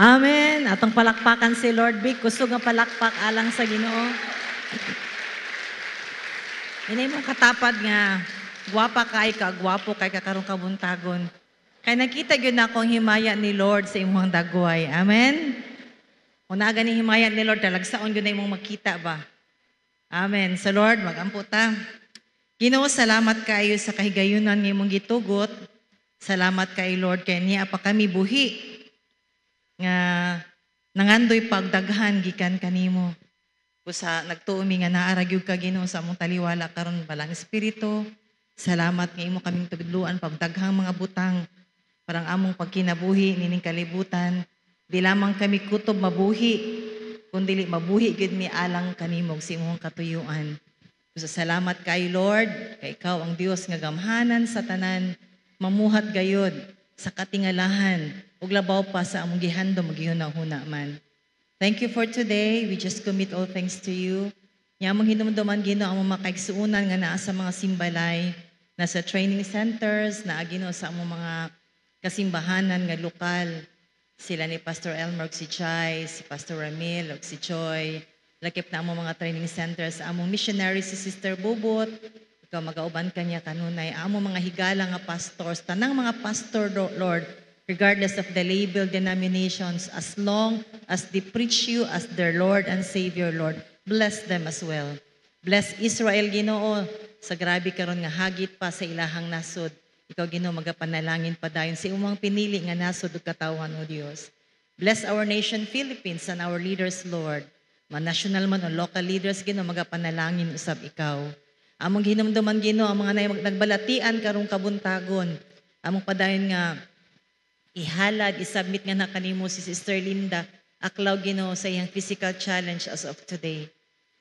Amen. Atong palakpakan si Lord Vic. Gusto nga palakpak alang sa Ginoo. Ini mo katapad nga, gwapa kay ka, gwapo kay kakarong kabuntagon. Kay nakita gyud na akong himaya ni Lord sa imong dagway. Amen. Una gani himaya ni Lord, talagsaon gyud na imong makita ba. Amen. Sa Lord, magampo ta. Ginoo, salamat kayo sa kahigayunan ng imong gitugot. Salamat kay Lord, kay niya pa kami buhi nga nangandoy pagdaghan gikan kanimo. Kusa nagtuumi nga naaragyog ka Ginoo sa among taliwala karon balang espiritu. Salamat nga imo kaming tudluan pagdaghang mga butang parang among pagkinabuhi nining kalibutan. Di lamang kami kutob mabuhi, kundi mabuhi gid mi alang kanimo sa imong katuyuan. Kusa salamat kay Lord, kay ikaw ang Dios nga gamhanan sa tanan, mamuhat gayod sa katingalahan ug labaw pa sa among gihandom magihuna-huna man. Thank you for today. We just commit all things to you. Nya among hinumduman Ginoo among makaigsuonan nga naa sa mga simbalay, nasa training centers, naa Ginoo sa among mga kasimbahanan nga lokal. Sila ni Pastor Elmer ug si Chay, si Pastor Ramil ug si Choy. Lakip na among mga training centers, among missionary si Sister Bubot. Ikaw magauban kanya kanunay. Among mga higala nga pastors, tanang mga pastor, Lord, regardless of the label denominations, as long as they preach you as their Lord and Savior, Lord, bless them as well. Bless Israel, Ginoo, sa grabe karon nga hagit pa sa ilahang nasod. Ikaw, Ginoo, magapanalangin pa dayon sa imong pinili nga nasod ug katawan, O Dios. Bless our nation, Philippines, and our leaders, Lord. Mga national man o local leaders, Ginoo, magapanalangin usab ikaw. Among hinumduman, Ginoo, ang mga nagbalatian karong kabuntagon. Among padayon nga ihalad, isubmit nga na kanimo si Sister Linda, aklaw Ginoo sa iyang physical challenge as of today.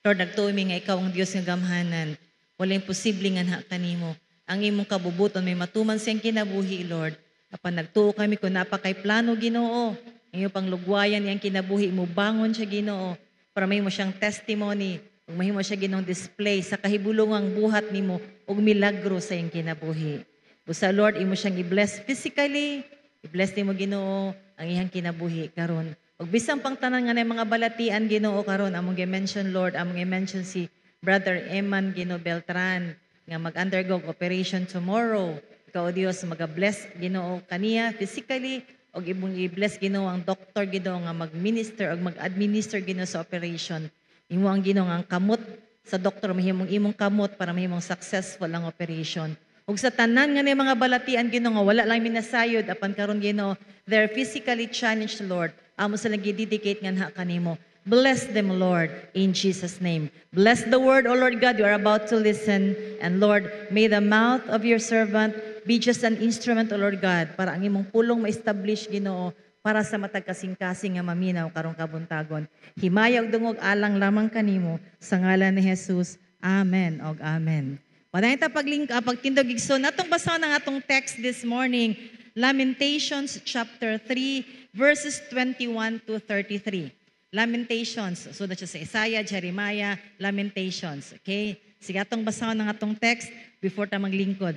Lord, nagtuumi nga ikaw ang Dios nga gamhanan. Wala imposible nga na kanimo. Ang imong kabubuton may matuman siyang kinabuhi, Lord. Apan nagtuo kami kung napakay plano, Ginoo. Ang iyong panglugwayan iyang kinabuhi mo, bangon siya, Ginoo, para may mo siyang testimony, ug mahimo siya Ginoong display sa kahibulungang buhat nimo ug milagro sa iyang kinabuhi. Usa, Lord, imo siyang i-bless physically, i-bless nimo Ginoo ang iyang kinabuhi karon. Ug bisan pang tanan nga mga balatian Ginoo karon among gi-mention Lord, among i-mention si Brother Eman Ginoo Beltran nga mag-undergo operation tomorrow. Ikaw, O Dios, mag-bless Ginoo kaniya physically ug imong i-bless Ginoo ang doktor Ginoo nga mag-minister ug mag-administer Ginoo sa operation. Imo ang Ginoo ang kamot sa doktor mahimong imong kamot para mahimong successful ang operation. Ug sa tanan nga mga balatian Ginoo nga wala lang minasayod apan karon Ginoo, they're physically challenged, Lord. Amo sila gi-dedicate nga kanimo. Bless them, Lord, in Jesus' name. Bless the word, O Lord God, you are about to listen. And Lord, may the mouth of your servant be just an instrument, O Lord God, para ang imong pulong ma-establish, Ginoo, para sa matag kasing-kasing nga maminaw karong kabuntagon. Himaya ug dungog alang lamang kanimo sa ngalan ni Jesus. Amen og amen. Wala ta pagtindog igsoon. Atong basahon ang atong text this morning, Lamentations chapter 3 verses 21 to 33. Lamentations. So na siya sa Isaiah, Jeremiah, Lamentations. Okay? Sige atong basahon ang atong text before ta maglingkod.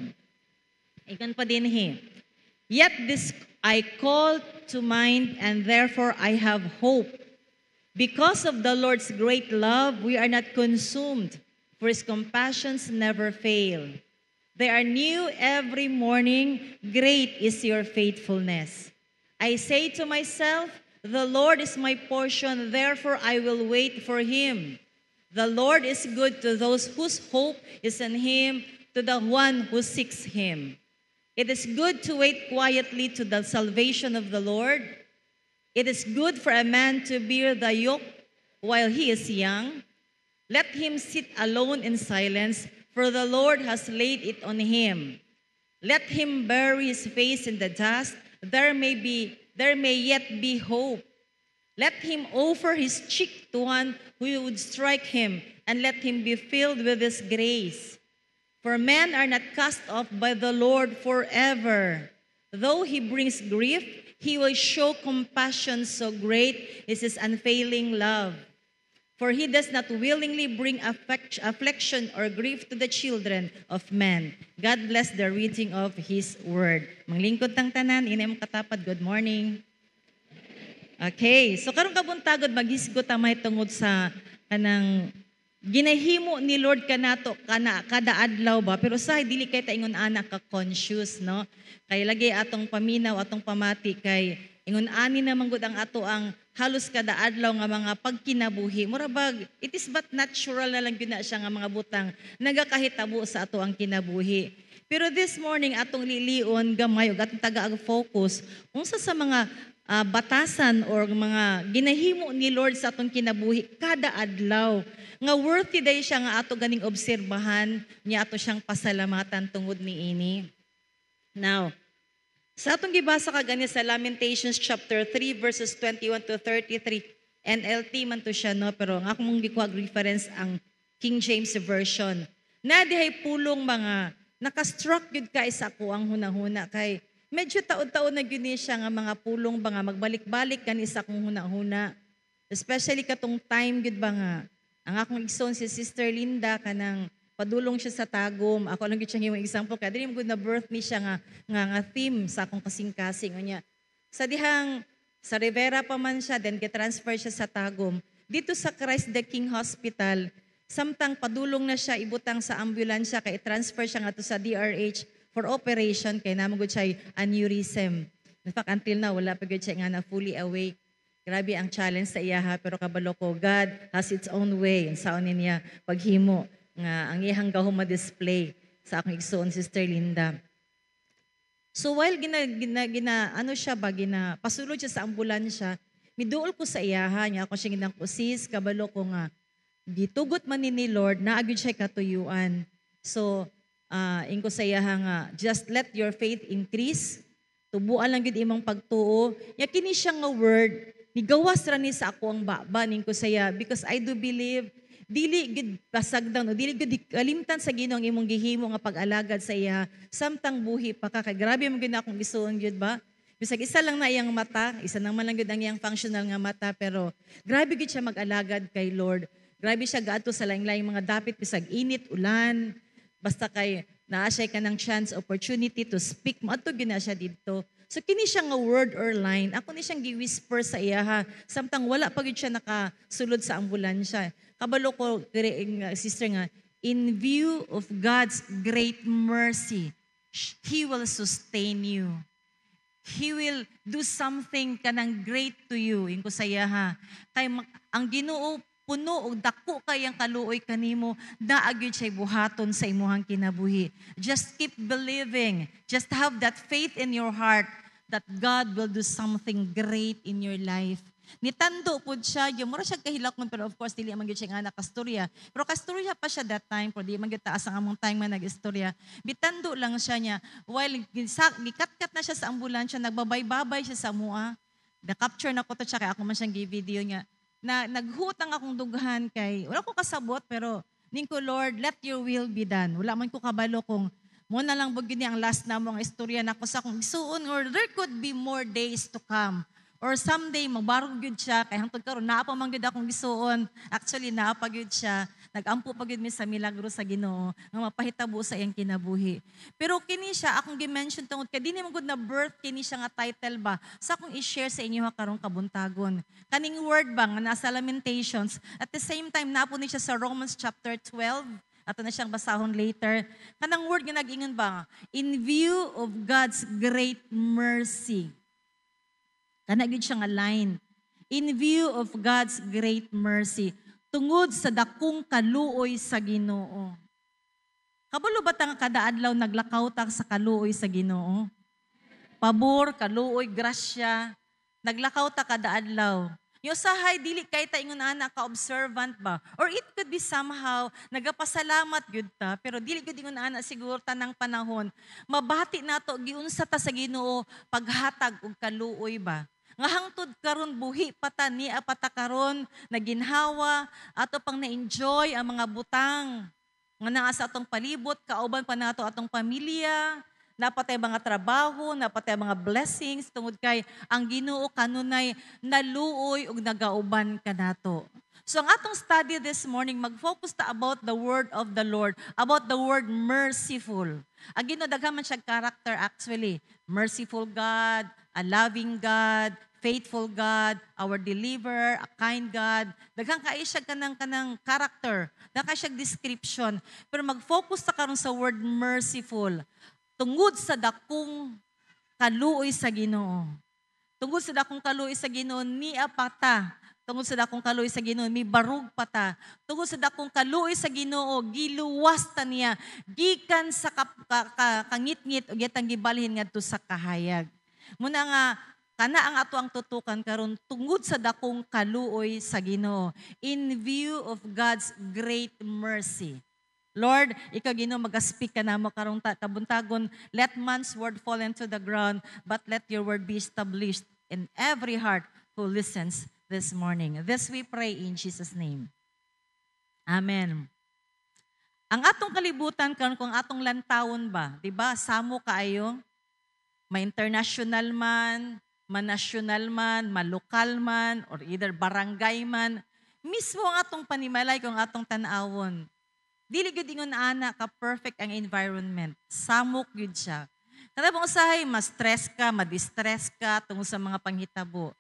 Ikan pa din Yet this I call to mind and therefore I have hope. Because of the Lord's great love, we are not consumed, for His compassions never fail. They are new every morning. Great is your faithfulness. I say to myself, the Lord is my portion, therefore I will wait for Him. The Lord is good to those whose hope is in Him, to the one who seeks Him. It is good to wait quietly to the salvation of the Lord. It is good for a man to bear the yoke while he is young. Let him sit alone in silence, for the Lord has laid it on him. Let him bury his face in the dust. There may yet be hope. Let him offer his cheek to one who would strike him, and let him be filled with his grace. For men are not cast off by the Lord forever. Though he brings grief, he will show compassion, so great is his unfailing love. For he does not willingly bring affliction or grief to the children of men. God bless the reading of His word. Manglingkod tang tanan, inay mong katapad, good morning. Okay, so karong kabuntagod maghisgot ta may tungod sa kanang ginahimo ni Lord kanato kana kada adlaw ba, pero sa dili kay ta ingon ana ka conscious, no? Kay lagi atong paminaw, atong pamati kay ingon ani na manggod ang ato ang halos kada adlaw nga mga pagkinabuhi. Mura bag it is but natural na lang gyud na siya nga mga butang nagakahitabo sa ato ang kinabuhi. Pero this morning atong lilion gamay ug atong taga-focus unsa sa mga batasan or mga ginahimo ni Lord sa atong kinabuhi kada adlaw nga worthy day siya nga ato ganing obserbahan niya ato siyang pasalamatan tungod niini. Now, sa atong gibasa kagani sa Lamentations chapter 3 verses 21 to 33, NLT man to siya, no? Pero ang akong gikuha reference ang King James Version. Na dihay pulong mga nakastruck gyud kay sa ako ang hunahuna kay medyo taon-taon na gyud ni siya nga mga pulong ba nga magbalik-balik kani sa akong hunahuna. Especially katong time gyud ba nga ang akong igsoon si Sister Linda kanang padulong siya sa tagom. Ako lang gyud siya yung example kay dili mo gud na birth ni siya nga theme sa akong kasing-kasing unya. Sa dihang sa Rivera pa man siya then get-transfer siya sa tagom. Dito sa Christ the King Hospital, samtang padulong na siya ibutang sa ambulansya kay transfer siya nga to sa DRH for operation kay namagod siya aneurysm. In fact, until now, wala pa gud siya nga na fully awake. Grabe ang challenge sa iya ha, pero kabalo ko, God has its own way. Ang saon niya paghimo nga ang iyang gahom ma-display sa akong igsoon, Sister Linda. So while ano siya ba, pasulod siya sa ambulansya, miduol ko sa iyaha niya, ako siya ginang sis, kabalo ko nga, gitugot man ni Lord, naagid siya katuyuan. So, ingko sa iyaha nga, just let your faith increase, tubuan lang gid imong pagtuo. Ya kini siya nga word, nigawas ra ni sa ako ang baba ningko sa iya, because I do believe, dili gid pasagdan o dili gid kalimtan sa Ginoo ang imong gihimo nga pag-alagad sa iya, samtang buhi pa ka. Kay grabe man gid akong gisuon gid ba? Bisag isa lang na iyang mata, isa naman lang gid ang iyang functional nga mata, pero grabe gid siya mag-alagad kay Lord. Grabe siya gaadto sa lain-laing mga dapit, bisag init, ulan, basta kay naa siya ka ng chance, opportunity to speak, maadto gyud na siya didto. So kini siya nga word or line, ako ni siyang gi-whisper sa iya ha, samtang wala pa gyud siya nakasulod sa ambulansya. Kabalo ko, sister nga, in view of God's great mercy, He will sustain you. He will do something kanang great to you. Ingko sa iya ha. Kay ang Ginoo puno og dako kay ang kaluoy kanimo, daag siya buhaton sa imuhang kinabuhi. Just keep believing. Just have that faith in your heart that God will do something great in your life. Nitando po siya, yung mura siya kahilakon, pero of course, dili man gyud siya nga nakastorya. Pero kastorya pa siya that time, pero di man gyud taas ang among time man nag-istorya. Bitando lang siya niya, while gikat-kat na siya sa ambulansya, nagbabay-babay siya sa mua. Na-capture na ko to siya, kaya ako man siyang gi-video niya. Na naghutang akong dughan kay, wala ko kasabot, pero ningko Lord, let your will be done. Wala man ko kabalo kung mo na lang bugin niya ang last na mong istorya na ko sa akong isuon, or there could be more days to come. Or someday, magbarog gyud siya, kay hangtod karon naa pa man gyud akong gisuon. Actually, naa pa gyud siya. Nag-ampo pa gyud mi sa milagro sa Ginoo nga mapahitabo sa iyang kinabuhi. Pero kini siya, akong gi-mention tungod kay dili man gud na birth kini siya nga title ba. Sa akong i-share sa inyo karong kabuntagon. Kaning word ba nga nasa Lamentations, at the same time napo ni siya sa Romans chapter 12. Ato na siyang basahon later. Kanang word nga nag-ingon ba? In view of God's great mercy. Kanagid siya nga line. In view of God's great mercy, tungod sa dakong kaluoy sa Ginoo. Kabalo ba tang kada adlaw naglakaw ta sa kaluoy sa Ginoo? Pabor, kaluoy, grasya, naglakaw ta kada adlaw. Yung sahay dili kay ta ingon ana ka observant ba? Or it could be somehow nagapasalamat gyud ta, pero dili gyud ingon ana siguro tanang panahon. Mabati nato giunsa ta sa Ginoo paghatag og kaluoy ba? Nga hangtod karon buhi pata ni apata karon naginhawa ato pang na-enjoy ang mga butang nga naa sa atong palibot, kauban pa nato atong pamilya, napatay mga trabaho, napatay mga blessings tungod kay ang Ginoo kanunay naluoy ug nagauban kanato. So ang atong study this morning mag-focus ta about the word of the Lord, about the word merciful. Ang Ginoo daghan man siya character actually. Merciful God, a loving God, faithful God, our deliverer, a kind God. Daghang kaay siya kanang character, daghang kaay siya description. Pero mag-focus ta karon sa word merciful. Tungod sa dakong kaluoy sa Ginoo. Tungod sa dakong kaluoy sa Ginoo, ni apata. Tungod sa dakong kaluoy sa Ginoo, mi barug pata. Tungod sa dakong kaluoy sa Ginoo, giluwas ta niya gikan sa kangit-ngit ug yatang gibalhin ngadto sa kahayag. Muna nga kana ang ato ang tutukan karon tungod sa dakong kaluoy sa Ginoo in view of God's great mercy. Lord, ikaw Ginoo mag-speak ka namo karong kabuntagon, let man's word fall into the ground, but let your word be established in every heart who listens this morning. This we pray in Jesus' name. Amen. Ang atong kalibutan karon kung atong lantawon ba, 'di ba? Samo kaayo. May international man, manasyonal man, malokal man, or either barangay man, mismo ang atong panimalay kung atong tan-awon. Dili gyud ingon ana ka perfect ang environment. Samok gyud siya. Kada mo usahay, ma-stress ka, ma-distress ka tungod sa mga panghitabo.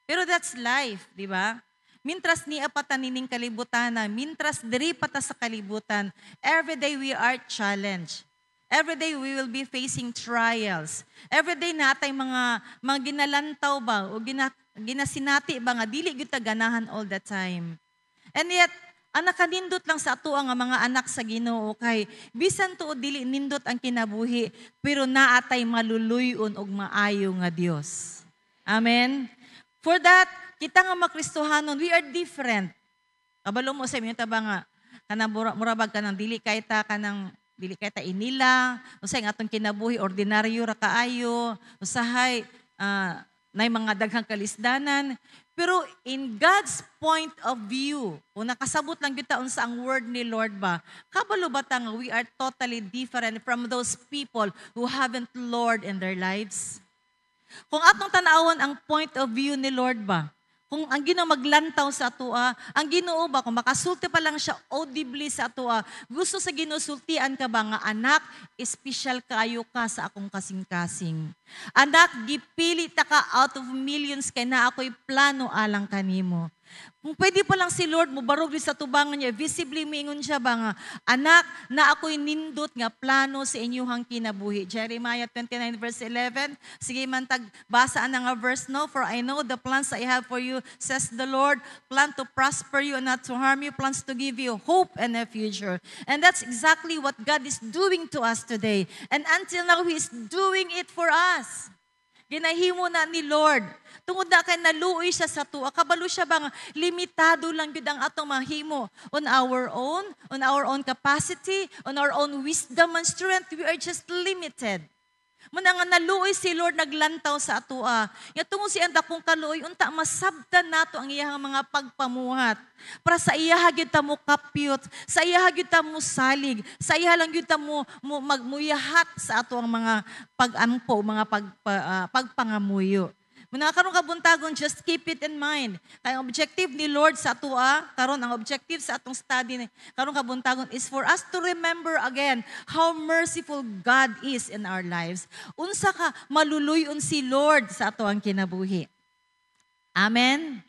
Pero that's life, di ba? Mintras ni apatanining kalibutan na, mintras diri pata sa kalibutan, every day we are challenged. Every day we will be facing trials. Every day natay mga ginalantaw ba o ginasinati ba nga dili gyud ta ganahan all the time. And yet ang nakanindot lang sa ato ang mga anak sa Ginoo kay bisan tuod dili nindot ang kinabuhi pero naatay maluluyon og maayo nga Dios. Amen. For that kita nga makristohanon, we are different. Kabalo mo sa inyo ta ba nga kanang murabag kanang dili kay ta inila, usahay ang atong kinabuhi ordinaryo ra kaayo, usahay nay mga daghang kalisdanan. Pero in God's point of view, kung nakasabot lang kita unsa ang word ni Lord ba, kabalo ba ta nga we are totally different from those people who haven't Lord in their lives? Kung atong tan-awon ang point of view ni Lord ba, kung ang Ginoo maglantaw sa atoa, ang Ginoo ba kung makasulti pa lang siya audibly sa atoa, gusto sa Ginoo sultian ka ba nga anak, espesyal kaayo ka sa akong kasing-kasing. Anak, gipili ta ka out of millions kay na ako'y plano alang kanimo. Kung pwede pa lang si Lord mo barog sa tubangan niya, visibly mingon siya ba nga, anak, na ako'y nindot nga plano sa inyuhang kinabuhi. Jeremiah 29 verse 11, sige man basa na nga verse no, for I know the plans I have for you, says the Lord, plan to prosper you and not to harm you, plans to give you hope and a future. And that's exactly what God is doing to us today. And until now, He is doing it for us. Ginahimo na ni Lord. Tungod na kay naluoy siya sa tuwa, kabalo siya bang limitado lang yun ang atong mahimo on our own capacity, on our own wisdom and strength. We are just limited. Muna nga naluoy si Lord naglantaw sa atua. Ya tungod si anda kung kaluoy, unta masabtan nato ang iyang mga pagpamuhat. Para sa iya gyud ta mo kapyot, sa iya gyud ta mo salig, sa iya lang gyud ta mo magmuyahat sa ato ang mga pagampo, mga pagpangamuyo. Muna karon kabuntagon, just keep it in mind. Kay ang objective ni Lord sa atua, karon ang objective sa atong study karon kabuntagon is for us to remember again how merciful God is in our lives. Unsa ka maluluyon si Lord sa ato ang kinabuhi. Amen.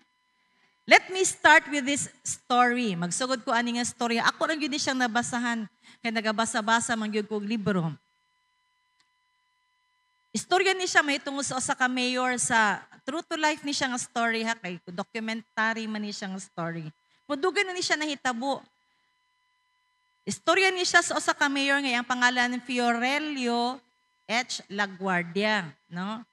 Let me start with this story. Magsugod ko ani nga story. Ako ra gyud siyang nabasahan kay nagabasa-basa man gyud kog libro. Istorya ni siya may tungod sa usa ka mayor sa true to life ni siya nga story ha kay documentary man ni siya nga story. Mudugan na ni siya nahitabo. Istorya ni siya sa usa ka mayor nga ang pangalan Fiorello H. Laguardia, no?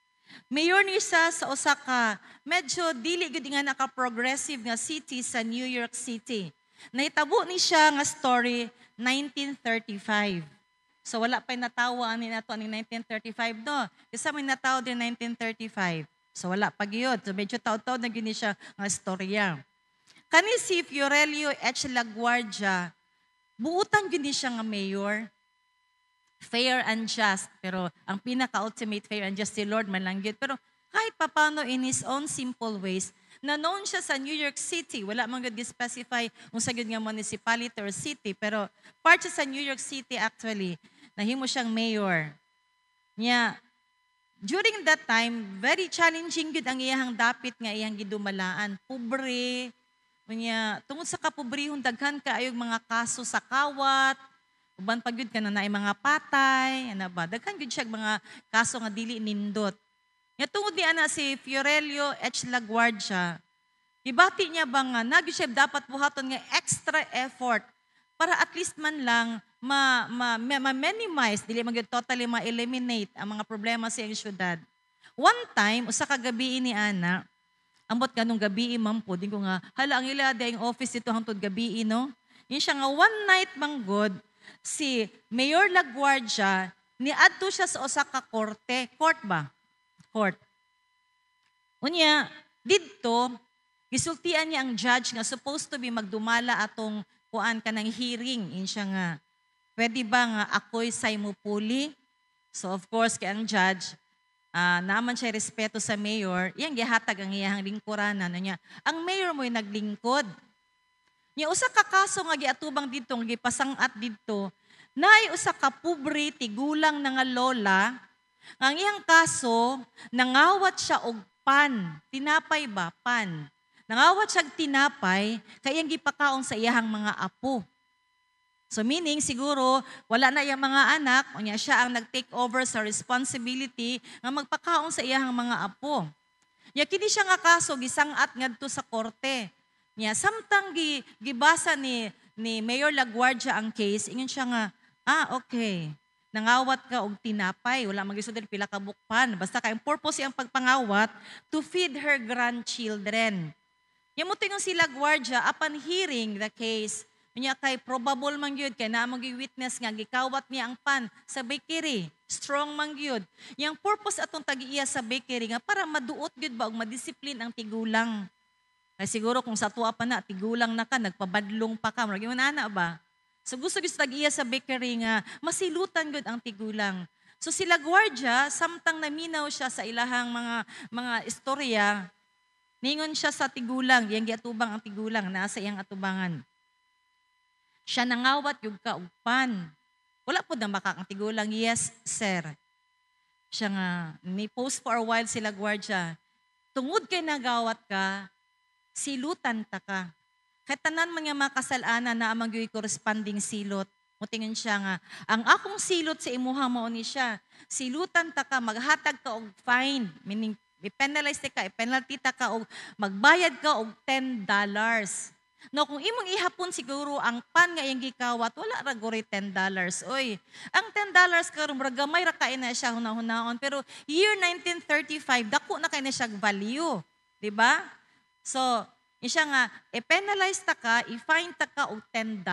Mayor ni siya sa usa ka medyo dili gud nga naka-progressive nga city sa New York City. Nahitabo ni siya nga story 1935. So wala pa'y natawa ani nato ani 1935 no. Isa may natawa din 1935. So wala pa gyud. So medyo taw-taw na gyud siya nga istorya. Kani si Fiorello H. Laguardia, buutan gyud siya nga mayor. Fair and just, pero ang pinaka-ultimate fair and just si Lord man lang gyud. Pero kahit papano in his own simple ways, na known siya sa New York City. Wala man gyud gi-specify kung sa gyud nga municipality or city, pero part siya sa New York City actually. Nahimo siyang mayor. Niya, during that time, very challenging yun ang iyahang dapit nga iyang gidumalaan. Pobre, unya, tungod sa kapobrehon, daghan kaayong mga kaso sa kawat, uban pag yun ka na mga patay, ano ba, daghan yun siya mga kaso nga dili nindot. Nga tungod ni ana si Fiorello H. Laguardia, ibati niya ba nga, nagyo siya dapat buhaton nga extra effort para at least man lang ma-minimize, dili man gyud totally ma-eliminate ang mga problema sa iyang syudad. One time, usa ka gabi ni ana, ambot ganong gabi man po, din ko nga, hala ang ila yung office dito hangtod gabi, no? Yun siya nga, one night manggod, si Mayor Laguardia, niadto siya sa usa ka korte. Court ba? Court. Unya, didto, gisultian niya ang judge nga supposed to be magdumala atong kuan ka ng hearing. Yun siya nga, pwede ba nga ako'y say mo puli? So of course, kay ang judge, naman siya respeto sa mayor, iyang gihatag ang iyang lingkuranan niya. Ang mayor mo'y naglingkod. Niya usa ka kaso nga giatubang dito, nga gipasangat dito, naay usa ka pobre tigulang na nga lola, ang iyang kaso, nangawat siya og pan, tinapay ba? Pan. Nangawat siya og tinapay, kaya iyang gipakaon sa iyang mga apo. So meaning, siguro, wala na yung mga anak, o niya siya ang nag-take over sa responsibility nga magpakaon sa iyang mga apo. Niya, kini siya nga kaso, gisangat ngadto sa korte. Niya, samtang gibasa ni Mayor Laguardia ang case, ingon siya nga, okay, nangawat ka og tinapay, wala magisudin pila ka bukpan. Basta kayong purpose ang pagpangawat to feed her grandchildren. Niya, mo tingon si Laguardia, upon hearing the case, niya kay probable man gyud kay naa magi-witness nga gikawat niya ang pan sa bakery. Strong man gyud. Yang purpose atong tag-iya sa bakery nga para maduot gyud ba og madisiplin ang tigulang. Kay siguro kung sa tuwa pa na tigulang na ka nagpabadlong pa ka, murag ingon ana ba. So gusto gyud tag-iya sa bakery nga masilutan gyud ang tigulang. So si Laguardia samtang naminaw siya sa ilahang mga istorya, ningon siya sa tigulang, iyang giatubang ang tigulang nasa iyang atubangan. Siya nangawat yung kaugpan. Wala po na baka ang tigulang, yes, sir. Siya nga, may post for a while si Laguardia. Tungod kay nagawat ka, silutan ta ka. Kahit tanan man nga makasalanan na amang yung corresponding silot. Mutingin siya nga, ang akong silot sa imuha mao ni siya. Silutan ta ka, maghatag ka og fine. Meaning, i-penalize ka, i-penalty ta ka, og magbayad ka og $10. No, kung imong ihapon siguro ang pan nga iyang gikawat, wala ra gori $10. Oy, ang $10 karon murag gamay ra kay na siya hunahon pero year 1935 dako na kay na siya value, di ba? So, siya nga i-penalize ta ka, i-fine ta ka og $10.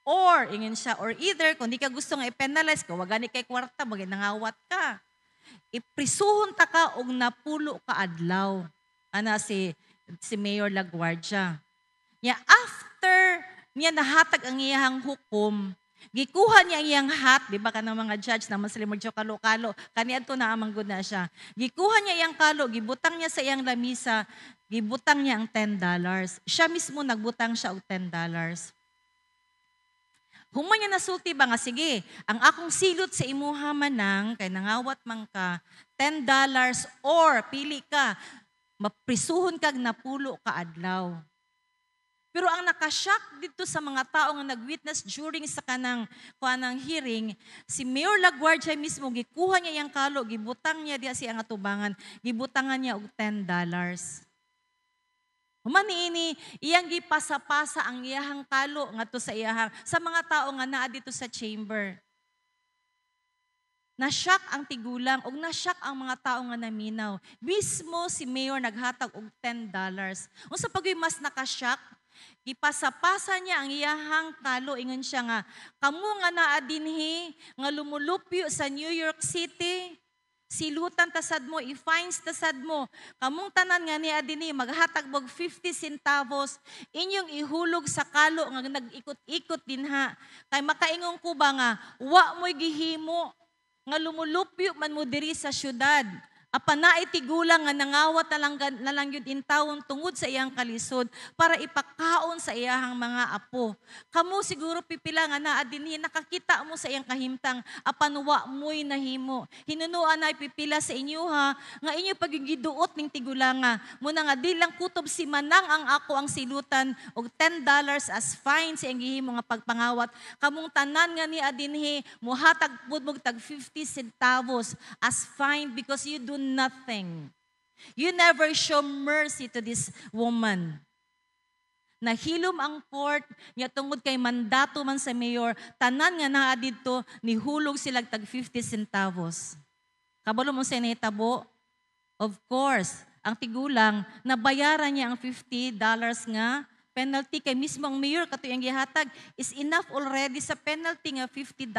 Or ingin siya or either kung di ka gusto nga i-penalize ka, wag gani kay kwarta, bagay nangawat ka. Iprisuhon ta ka og napulo ka adlaw. Ana si Mayor Laguardia. Niya, after niya nahatag ang iyang hukom, gikuha niya ang iyang hat, di ba ka ng mga judge na masali mo kalo-kalo, kaniadto na amang good na siya. Gikuha niya iyang kalo, gibutang niya sa iyang lamisa, gibutang niya ang $10. Siya mismo nagbutang siya og $10. Human niya nasulti ba nga, sige, ang akong silot sa imuha manang, kay nangawat man ka, $10 or pili ka, maprisuhon kag napulo ka adlaw. Pero ang nakashock dito sa mga tao nga nag-witness during sa kanang hearing, si Mayor Laguardia mismo, gikuha niya yung kalo, gibutang niya diya siyang atubangan, gibutangan niya og $10. Humaniini, iyang gipasa-pasa ang iyahang kalo ngadto sa mga tao nga naa dito sa chamber. Na-shock ang tigulang o na-shock ang mga tao nga naminaw. Mismo si Mayor naghatag og $10. Unsa pagyoy mas naka-shock, ipasa-pasa niya ang iyahang kalo, ingon siya nga, kamo nga naa dinhi nga lumulupyo sa New York City, silutan tasad mo, i-fines tasad mo, kamong tanan nga niya dinhi maghatag og 50 centavos, inyong ihulog sa kalo nga nag-ikot-ikot dinha. Kay makaingon ko ba nga, wa mo'y gihimo nga lumulupyo man mo diri sa syudad. Apan na itigulang nga nangawat na lang yun in taon tungod sa iyang kalisod para ipakaon sa iyahang mga apo. Kamu siguro pipila nga naa dinhi nakakita mo sa iyang kahimtang apan wa mo'y nahimo. Hinunuan na ipipila sa inyo ha nga inyo pagigiduot ning tigulanga. Muna nga di lang kutob si manang ang ako ang silutan og $10 as fine sa iyang gihimo nga pagpangawat. Kamong tanan nga ni adinhi muhatag pud mo tag 50 centavos as fine because you do nothing. You never show mercy to this woman. Nahilom ang court, nga tungod kay mandato man sa mayor, tanan nga naa didto nihulog sila tag 50 centavos. Kabalo mo sa nahitabo? Of course, ang tigulang, nabayaran niya ang $50 nga penalty kay mismo ang mayor kato yung gihatag is enough already sa penalty nga $50.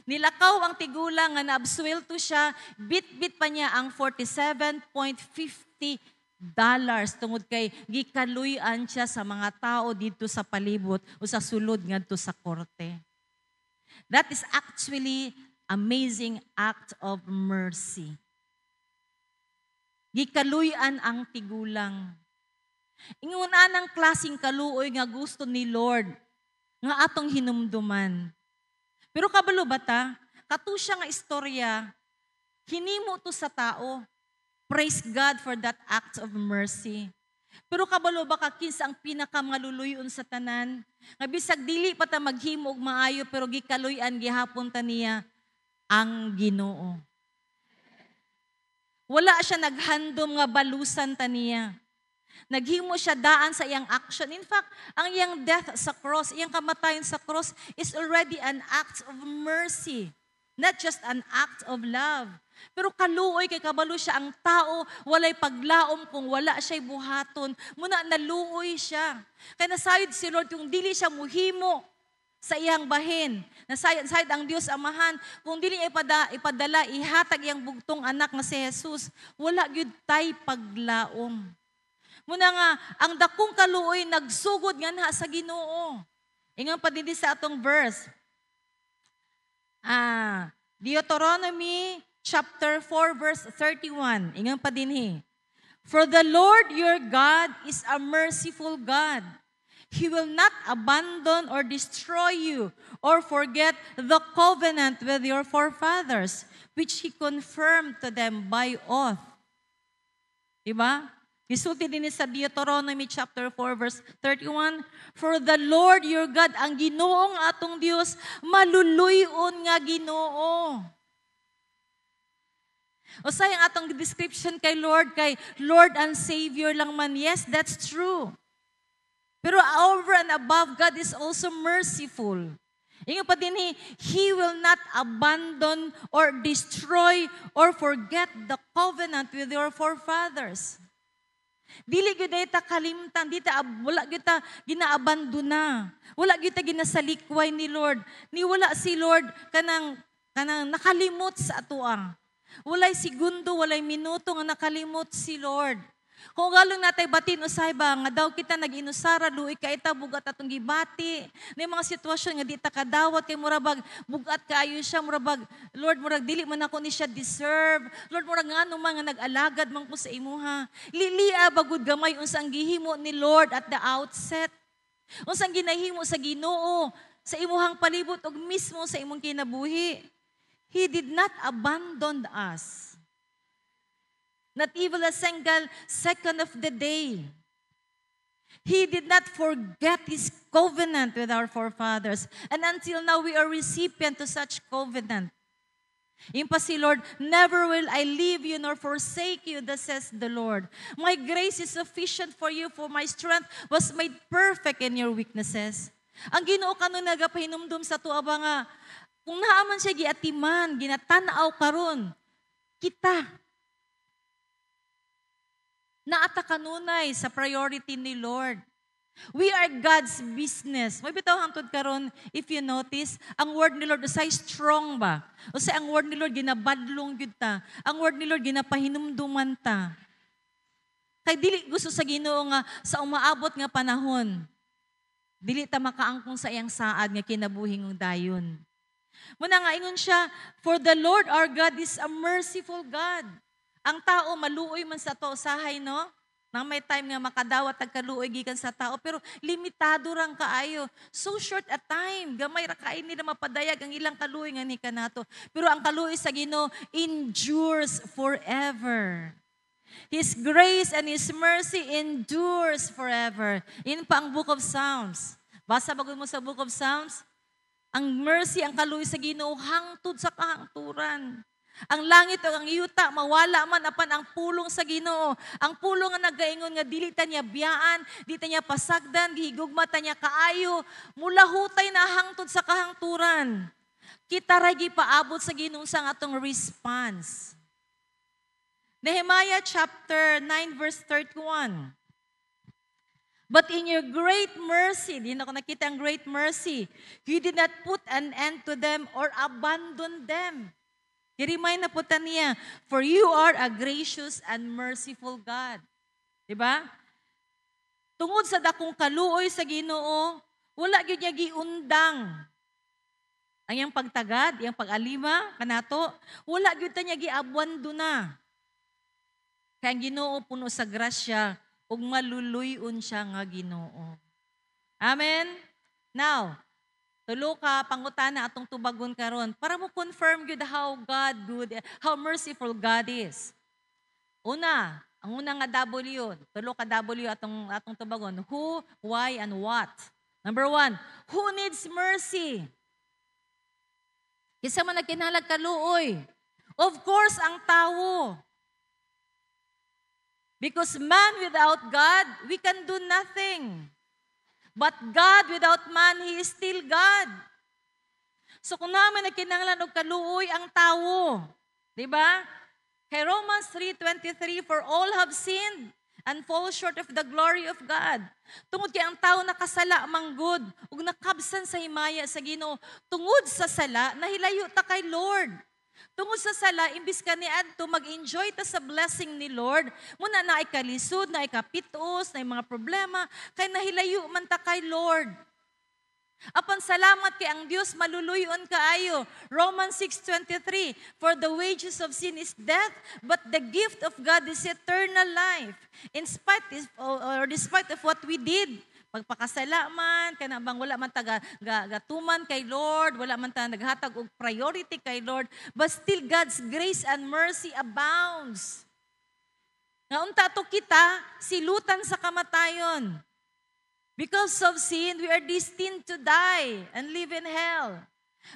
Nilakaw ang tigulang nga naabsuelto siya, bit-bit pa niya ang $47.50 tungod kay gikaluyan siya sa mga tao dito sa palibot o sa sulod ngadto sa korte. That is actually amazing act of mercy. Gikaluyan ang tigulang. Ingon anang klaseng kaluoy nga gusto ni Lord nga atong hinumduman. Pero kabalo ba ta? Kato siya nga istorya, hinimo to sa tao. Praise God for that act of mercy. Pero kabalo ba ka kinsa ang pinakamaluluyon sa tanan? Nga bisag dili pa ta maghimo og maayo pero gikaluy-an gihapon ta niya ang Ginoo. Wala siya naghandom nga balusan ta niya. Naghimo siya daan sa iyang action. In fact, ang iyang death sa cross, iyang kamatayon sa cross is already an act of mercy. Not just an act of love. Pero kaluoy kay kabalo siya ang tao, walay paglaom kung wala siya'y buhaton. Muna naluoy siya. Kaya nasayod si Lord kung dili siya muhimo sa iyang bahin. Nasayod ang Diyos Amahan, kung dili niya ipadala, ihatag iyang bugtong anak na si Jesus, wala gyud tay paglaom. Muna nga, ang dakong kaluoy nagsugod nga na sa Ginoo. Ingon pa din sa atong verse. Deuteronomy chapter 4 verse 31. Ingon pa din For the Lord your God is a merciful God. He will not abandon or destroy you or forget the covenant with your forefathers, which He confirmed to them by oath. Diba? Gisulti din sa Deuteronomy chapter 4 verse 31, For the Lord your God, ang Ginoong atong Dios, maluluyon nga Ginoo. O sayang atong description kay Lord and Savior lang man. Yes, that's true. Pero over and above, God is also merciful. Ingon pa din He will not abandon or destroy or forget the covenant with your forefathers. Dili gyud ta kalimtan, wala gyud ta ginaabandona. Wala gyud ta ginasalikway ni Lord. Ni wala si Lord kanang nakalimot sa atoa. Walay segundo, walay minuto nga nakalimot si Lord. Kung galong natay batin usay ba nga daw kita nag-inusara luoy ka ita bugat atong gibati. May mga sitwasyon nga di ta kadawat kay murabag bugat kaayo siya murabag Lord murag dili man ako ni siya deserve. Lord murag ngano man nga nag-alagad man ko sa imuha. Lilia bagud gamay unsang gihimo ni Lord at the outset. Unsang ginahimo sa Ginoo sa imuhang palibot ug mismo sa imong kinabuhi. He did not abandon us. Not even a single second of the day. He did not forget His covenant with our forefathers. And until now, we are recipient to such covenant. Yung pa si Lord, never will I leave you nor forsake you, thus says the Lord. My grace is sufficient for you, for my strength was made perfect in your weaknesses. Ang Ginoo kanon nagapahinumdum sa tuwa ba nga, kung naaman siya giatiman, ginatanaw karon, kita, naata kanunay sa priority ni Lord. We are God's business. May bitaw hangtod karon if you notice, ang word ni Lord usay strong ba? O sa ang word ni Lord ginabadlong gyud ta. Ang word ni Lord ginapahinumduman ta. Kay dili gusto sa Ginoo nga sa umaabot nga panahon, dili ta makaangkong sa iyang saad nga kinabuhing dayon. Muna nga ingon siya, For the Lord our God is a merciful God. Ang tao maluoy man sa to usahay, no? Nang may time nga makadawat tagkaluoy gikan sa tao, pero limitado rang kaayo. So short a time, gamay ra kaay nila mapadayag ang ilang kaluoy nga ni kanato. Pero ang kaluoy sa Ginoo endures forever. His grace and His mercy endures forever. In pa ang Book of Psalms. Basa bagod mo sa Book of Psalms, ang mercy, ang kaluoy sa Ginoo hangtod sa kahangturan. Ang langit o ang yuta, mawala man apan ang pulong sa Ginoo. Ang pulong nga nagaingon nga dili ta niya biyaan, dili ta niya pasagdan, gihigugma ta niya kaayo, mula hutay na hangtod sa kahangturan. Kita ra gipaabot sa Ginoo sang atong response. Nehemiah chapter 9 verse 31. But in your great mercy, di na ko nakita ang great mercy, you did not put an end to them or abandon them. I-remind na po ta niya, for you are a gracious and merciful God. Diba? Tungod sa dakong kaluoy sa Ginoo, wala gyud niya giundang. Ang iyang pagtagad, iyang pag-alima, kanato, wala gyud ta niya giabwando na. Kaya ang Ginoo puno sa grasya, ug maluluyon siya nga Ginoo. Amen? Now, tulo ka pangutana atong tubagon karon para mo confirm gyud how God good, how merciful God is. Una, ang una nga W, tulo ka W atong tubagon. Who, why, and what. Number 1, who needs mercy? Kisa man nagkinalag kaluoy. Of course, ang tawo. Because man without God, we can do nothing. But God without man, He is still God. So kung naman nagkinahanglan og kaluoy ang tawo, di ba? Kay Romans 3:23, for all have sinned and fall short of the glory of God. Tungod kay ang tao nakasala manggod ug nakabsan sa himaya sa Ginoo. Tungod sa sala, nahilayo ta kay Lord. Tungod sa sala, imbis ka ni adto mag-enjoy ta sa blessing ni Lord, muna na ay kalisod, na ay kapitos, na ay mga problema, kay nahilayo man ta kay Lord. Apan salamat kay ang Dios maluluyon kaayo. Romans 6:23, for the wages of sin is death, but the gift of God is eternal life. Despite of what we did, pagpakasala man, kana bang wala man taga gatuman kay Lord, wala man ta naghatag og priority kay Lord, but still God's grace and mercy abounds. Nga unta to kita silutan sa kamatayon. Because of sin, we are destined to die and live in hell.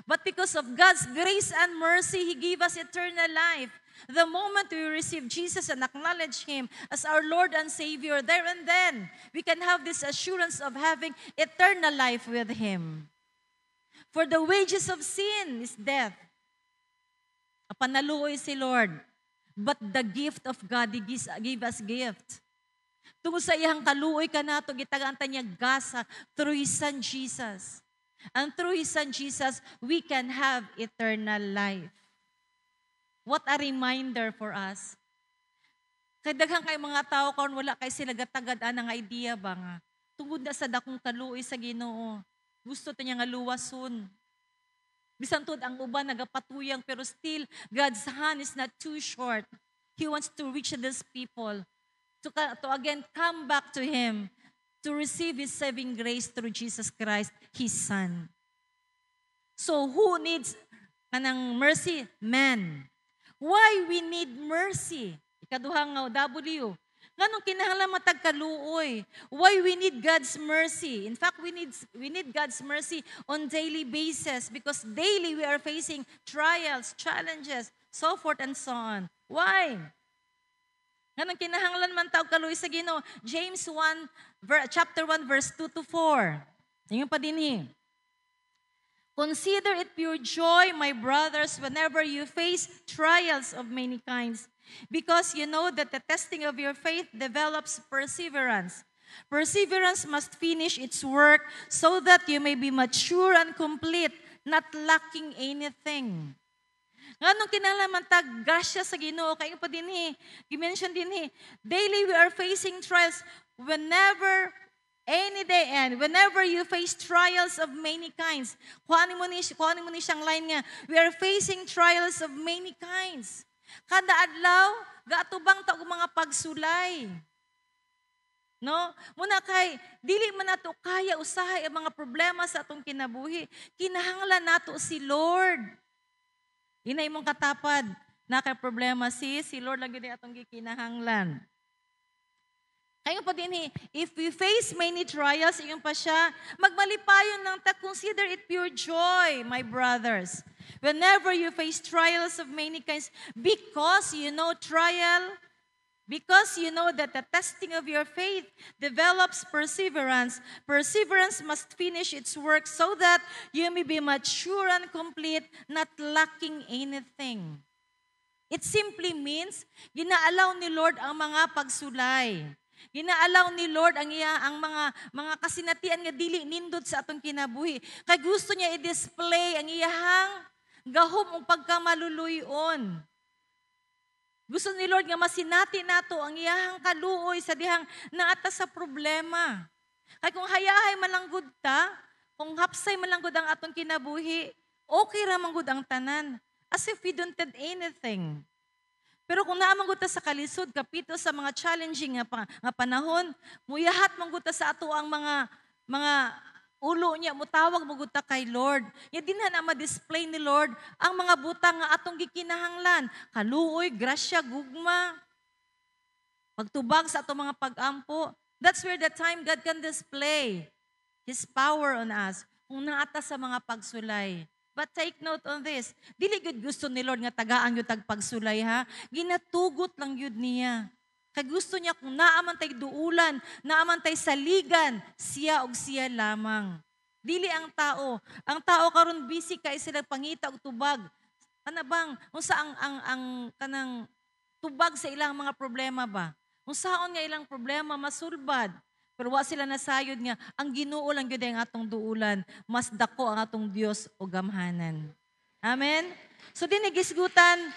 But because of God's grace and mercy, He gave us eternal life. The moment we receive Jesus and acknowledge Him as our Lord and Savior, there and then, we can have this assurance of having eternal life with Him. For the wages of sin is death. Apanaluoy si Lord. But the gift of God, He gave us gift. Tungod sa iyang kaluoy ka nato, gitagaan ta niya gasa through His Son Jesus. And through His Son Jesus, we can have eternal life. What a reminder for us. Kay daghang kay mga tao karon wala kay sila gatagad ang idea ba nga. Tungod na sa dakong kaluoy sa Ginoo. Gusto ta niya nga luwason. Bisan tud ang uban nagapatuyang pero still God's hand is not too short. He wants to reach these people. To again come back to Him, to receive His saving grace through Jesus Christ, His Son. So who needs kanang mercy? Man. Why we need mercy? Ikaduhang W. Nganong kinahanglan matag kaluoy? Why we need God's mercy? In fact, we need God's mercy on daily basis because daily we are facing trials, challenges, so forth and so on. Why? Nganong kinahanglan man tawag kaluoy sa Ginoo? James chapter 1 verse 2 to 4. Tingnan pa dinhi. Consider it pure joy, my brothers, whenever you face trials of many kinds, because you know that the testing of your faith develops perseverance. Perseverance must finish its work so that you may be mature and complete, not lacking anything. Nganong kinahanglan tag grasya sa Ginoo kay pa dinhi, gi-mention dinhi, daily we are facing trials whenever any day and whenever you face trials of many kinds. Kuhanin mo ni siyang line nga, we are facing trials of many kinds. Kada adlaw, gaatubang ta og mga pagsulay. No? Muna kay, dili man nato kaya usahay ang mga problema sa atong kinabuhi. Kinahanglan nato si Lord. Ina imong katapad, na kay problema si Lord lang yun atong gikinahanglan. Kayo pa din if we face many trials, iyon pa siya, magmalipayon lang ta, consider it pure joy, my brothers. Whenever you face trials of many kinds, because you know that the testing of your faith develops perseverance. Perseverance must finish its work so that you may be mature and complete, not lacking anything. It simply means, ginaalaw ni Lord ang mga pagsulay. Ginaalaw ni Lord ang mga kasinatian nga dili nindot sa atong kinabuhi. Kay gusto niya i-display ang iyahang gahom ug pagkamaluluyon. Gusto ni Lord nga masinati nato ang iyahang kaluoy sa dihang naata sa problema. Kay kung hayahay malanggod ta, kung hapsay malanggod ang atong kinabuhi, okay ra manggod ang tanan. As if we don't need anything. Pero kung naamanggot ta sa kalisod, kapito sa mga challenging nga panahon, muyahat manggod ta sa ato ang mga ulo niya, mutawag manggod ta kay Lord. Ya dinha na ma-display ni Lord ang mga butang nga atong gikinahanglan. Kaluoy, grasya, gugma, pagtubag sa atong mga pag-ampo. That's where the time God can display His power on us. Kung naata sa mga pagsulay. But take note on this. Dili gud gusto ni Lord nga tagaan yung tagpagsulay ha. Ginatugot lang yun niya. Kay gusto niya kung naaman tay duulan, naaman tay saligan, siya og siya lamang. Dili ang tao. Ang tao karon busy kay sila pangita og tubag. Ano bang unsa ang kanang tubag sa ilang mga problema ba? Unsaon nga ilang problema masulbad? Pero wa sila nasayod nga, ang Ginoo lang gyud ang atong duulan, mas dako ang atong Dios o gamhanan. Amen? So dinigisgutan,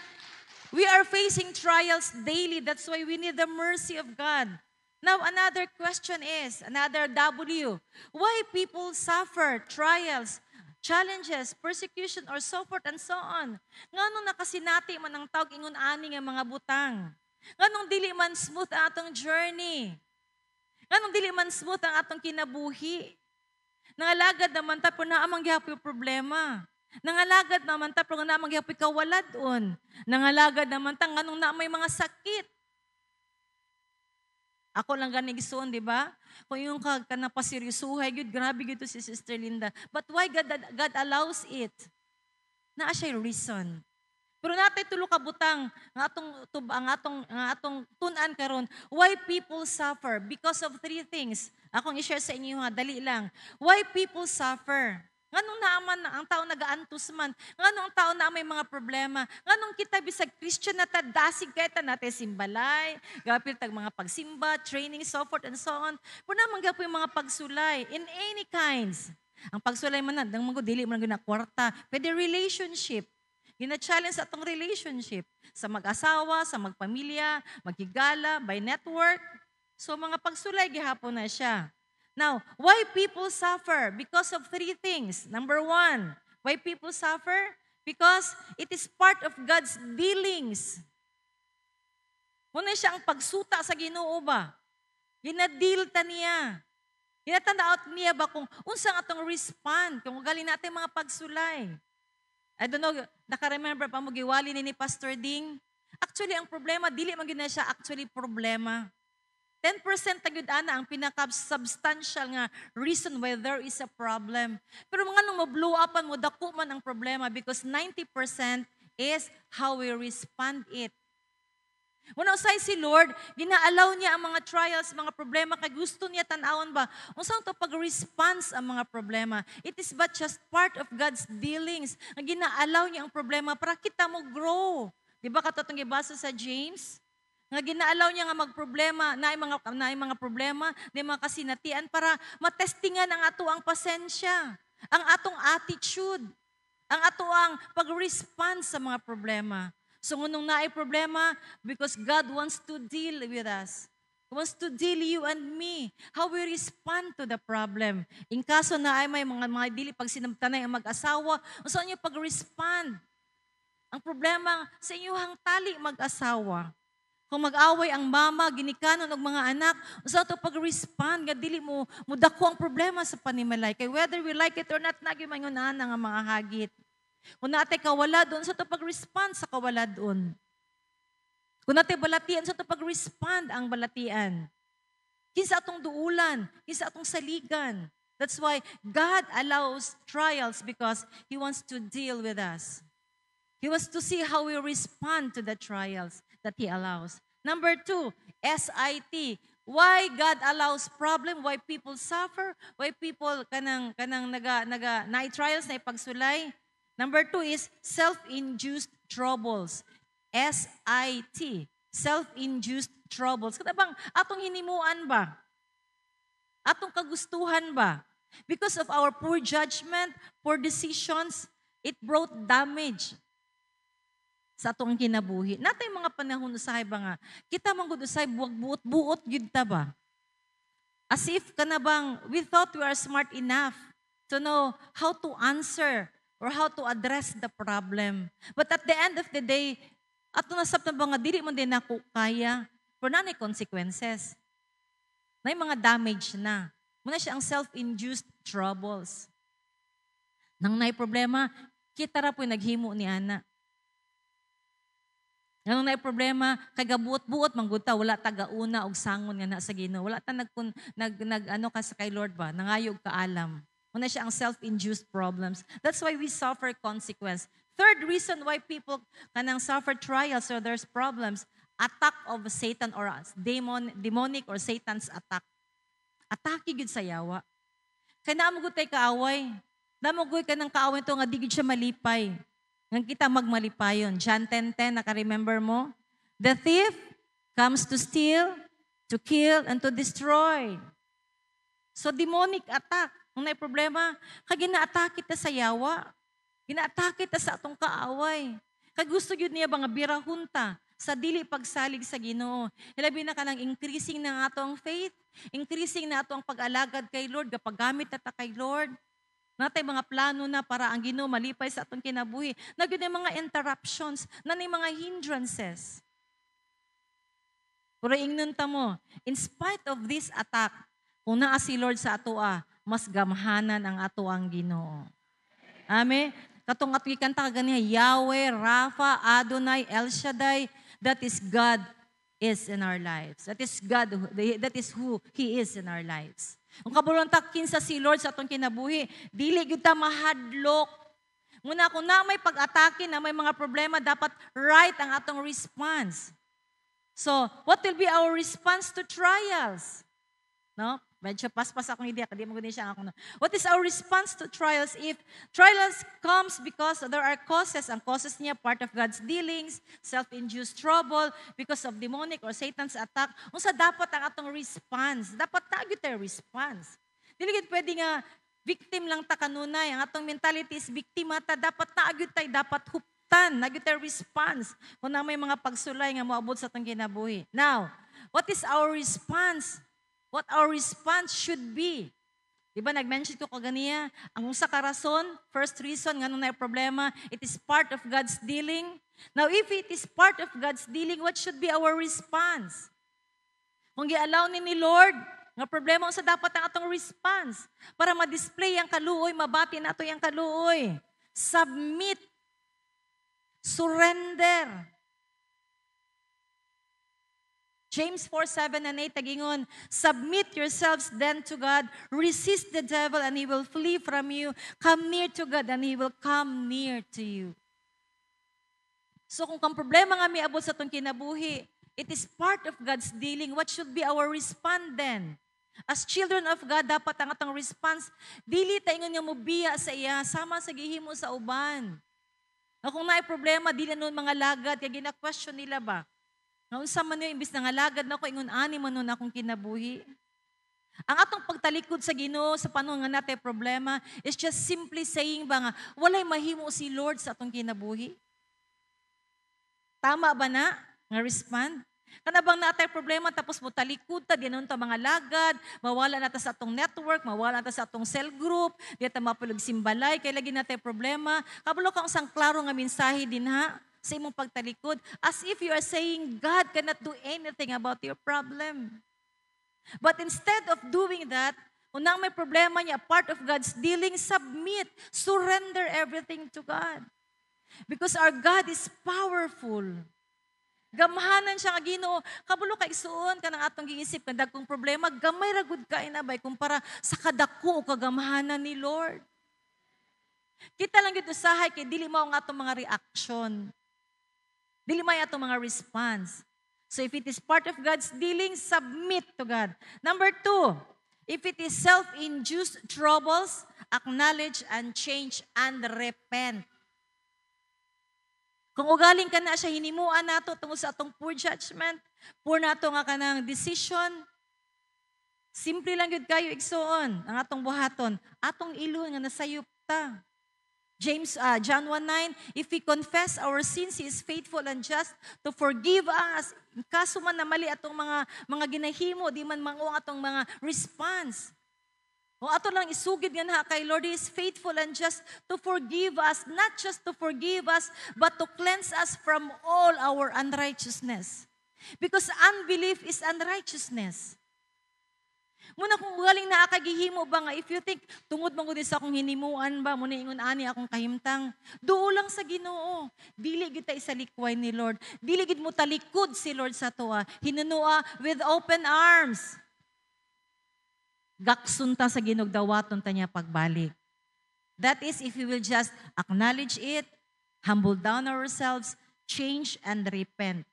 we are facing trials daily. That's why we need the mercy of God. Now, another question is, another W, why people suffer trials, challenges, persecution, or so forth and so on? Nganong nakasinati man ang tawag ingon ani nga mga butang? Nganong dili man smooth ang atong journey? Nganong dili man smooth ang atong kinabuhi? Nangalagad naman ta pero naamang gihapon yung problema. Nangalagad naman ta pero naamang gihapon kawaladon. Nangalagad naman ta nganong na may mga sakit. Ako lang ganing igsoon, di ba? Kung yung kanapasirisuhay, yun, grabe yun si Sister Linda. But why God allows it? Naa siya reason. Pero natay tulo ka butang ang atong tun-an karon, why people suffer? Because of three things. Akong i-share sa inyo ha, dali lang. Why people suffer? Nganong naaman ang tao nagaantos man? Nganong ang tao na may mga problema? Nganong kita bisag Christian na tadasig kay ta natin simbalay, gapil tag mga pagsimba, training, so forth and so on. Pero naman gapo yung mga pagsulay in any kinds. Ang pagsulay man nang mga dili man gina kwarta, pwede relationship. Gina-challenge sa atong relationship sa mag-asawa, sa magpamilya, magkigala, by network. So mga pagsulay gihapon na siya. Now, why people suffer? Because of three things. Number one, why people suffer? Because it is part of God's dealings. Muna siya ang pagsuta sa Ginoo ba? Gina-deal ta niya. Ginatanda-out niya ba kung unsang atong respond, kung galing natin mga pagsulay. I don't know, naka-remember pa mo giwali ni Pastor Ding? Actually, ang problema, dili man gina siya actually problema. 10% tagud ana ang pinaka-substantial nga reason why there is a problem. Pero mga nung ma-blow upan mo, dako man ang problema because 90% is how we respond it. Una usay si Lord, ginaalaw niya ang mga trials, mga problema, kay gusto niya tanawon ba? Unsang to pag-response ang mga problema? It is but just part of God's dealings. Ang ginaalaw niya ang problema para kita mo grow. Di ba katotong gibasa sa James? Nga ginaalaw niya nga magproblema, na mga problema, na mga kasinatian para matestingan ang ato ang pasensya, ang atong attitude, ang ato ang pag-respond sa mga problema. So ngunong naay problema, because God wants to deal with us. He wants to deal you and me. How we respond to the problem. In kaso na ay may mga dili pag sinabtanay ang mag-asawa, saan niyo pag-respond? Ang problema sa inyong tali mag-asawa. Kung mag-away ang mama, ginikanon og mga anak, usa to pag-respond nga dili mo dako ang problema sa panimalay. Kay whether we like it or not, nagyumangunan nga mga hagit. Kung natay kawala doon, sa to pag-respond sa kawala doon. Kung natay balatian, sa to pag-respond ang balatian. Kinsa atong duulan, kinsa atong saligan. That's why God allows trials because He wants to deal with us. He wants to see how we respond to the trials that He allows. Number 2, SIT. Why God allows problem, why people suffer, why people kanang na trials na ipagsulay. Number 2 is self-induced troubles. SIT. Self-induced troubles. Kada bang atong hinimuan ba? Atong kagustuhan ba? Because of our poor judgment, poor decisions, it brought damage sa atong kinabuhi. Natay mga panahon usahay ba nga, kita man gud usay buot-buot gyud ta ba? As if kanabang we thought we are smart enough to know how to answer or how to address the problem. But at the end of the day, ato nasab na ba nga dili man din ako kaya, for nanay consequences. Nay mga damage na. Muna siya ang self-induced troubles. Nang nay problema, kita ra po'y naghimo ni ana. Nang nay problema, kay gabuot-buot mangguta wala tagauna og sangon nga na sa Ginoo. Wala ta ano ka sa kay Lord ba? Nangayog ka alam. Muna siya ang self-induced problems. That's why we suffer consequence. Third reason why people kanang suffer trials or there's problems, attack of Satan or demonic or Satan's attack. Atake gid sa yawa. Kay naamo gud tay kaaway. Naamo gud ka ng kaaway to nga di gid siya malipay. Nang kita magmalipayon. John 10:10, naka-remember mo? The thief comes to steal, to kill, and to destroy. So demonic attack. Kung may problema, kag gina-atake ta sa yawa. Gina-atake ta sa atong kaaway. Kag gusto gyud niya nga birahon ta sa dili pagsalig sa Ginoo. Hilabi na kanang increasing ng atong faith, increasing na atong pag-alagad kay Lord, kapag gamit ta kay Lord. Natay mga plano na para ang Ginoo malipay sa atong kinabuhi. Nagyud na mga interruptions, na mga hindrances. Pero ingnon ta mo, in spite of this attack, kung naa si Lord sa atoa, mas gamhanan ang ato ang Ginoo. Amen. Katong ato ikanta ganiya, Yahweh, Rapha, Adonai, El Shaddai, that is God is in our lives. That is God, that is who He is in our lives. Kung kabulong takin sa si Lord sa atong kinabuhi, dili gyud ta mahadlok. Muna kung na may pag-atake, na may mga problema, dapat right ang atong response. So, what will be our response to trials? No? Medyo paspas akong idea, kadi mo gani siya ako. What is our response to trials? If trials comes because there are causes, ang causes niya part of God's dealings, self-induced trouble, because of demonic or Satan's attack, unsa dapat ang atong response? Dapat tayo tayo response. Dili gid pwede nga victim lang ta kanunay, ang atong mentality is biktima ta, dapat tayo tayo, dapat huptan, nagyud tayo response kung na may mga pagsulay nga moabot sa atong kinabuhi. Now, what is our response? What our response should be. Diba, nag-mention ko kaganiya, ang usa ka rason, first reason, nga nung na problema, it is part of God's dealing. Now, if it is part of God's dealing, what should be our response? Kung gi-allow ni Lord, nga problema, unsa dapat ang atong response? Para ma-display ang kaluoy, mabati nato yung kaluoy. Submit. Surrender. James 4:7 and 8, tagingon, submit yourselves then to God, resist the devil and he will flee from you. Come near to God and he will come near to you. So kung kang problema nga miabot sa itong kinabuhi, it is part of God's dealing. What should be our response then? As children of God, dapat ang atong response, dili tayo nga mubiya sa iya, sama sa gihimo sa uban. Kung naay problema, dili nun mga lagad, kaya gina-question nila ba? Naunsa man yun, imbis na nga lagad na ko, ingon ani man nun akong kinabuhi. Ang atong pagtalikod sa Ginoo sa panahon nga natay problema is just simply saying ba nga, walay mahimo si Lord sa atong kinabuhi. Tama ba na? Nga respond? Kana bang natay problema tapos mo talikod ta, dinon ta mga lagad, mawala na ta sa atong network, mawala na ta sa atong cell group, di ta mapulog simbalay, kay lagi natay problema. Kabalo ka usang klaro nga mensahe din ha. sa imong pagtalikod, as if you are saying God cannot do anything about your problem. But instead of doing that, unang may problema niya, part of God's dealing, submit, surrender everything to God. Because our God is powerful. Gamhanan siya nga Ginoo. Kabulo ka isuon ka ng atong giisip ka dagkong problema, gamay ra gud ka inabay kumpara sa kadako o kagamhanan ni Lord. Kita lang gid usahay kay dili mao ang atong mga reaction. Dili may atong mga response. So if it is part of God's dealing, submit to God. Number 2, if it is self-induced troubles, acknowledge and change and repent. Kung ugaling ka na siya, hinimuan nato tungkol sa atong poor judgment, poor nato nga kanang decision, simple lang yun kayo igsuon, ang atong buhaton, atong ilon nga nasayop ta. John 1:9, if we confess our sins, He is faithful and just to forgive us. Kaso man na mali atong mga ginahimo, di man manguang atong mga response. Kung ato lang isugid nga na kay Lord, He is faithful and just to forgive us, not just to forgive us, but to cleanse us from all our unrighteousness. Because unbelief is unrighteousness. Muna kung galing na akagihimo ba nga, if you think, tungod man ko din sa akong hinimuan ba, muna ingon ani akong kahimtang, duo lang sa Ginoo. Dili gid ta isa likway ni Lord. Dili gid mo talikod si Lord sa toa. Hinunua with open arms. Gaksunta sa ginugdawaton ta niya pagbalik. That is if we will just acknowledge it, humble down ourselves, change and repent.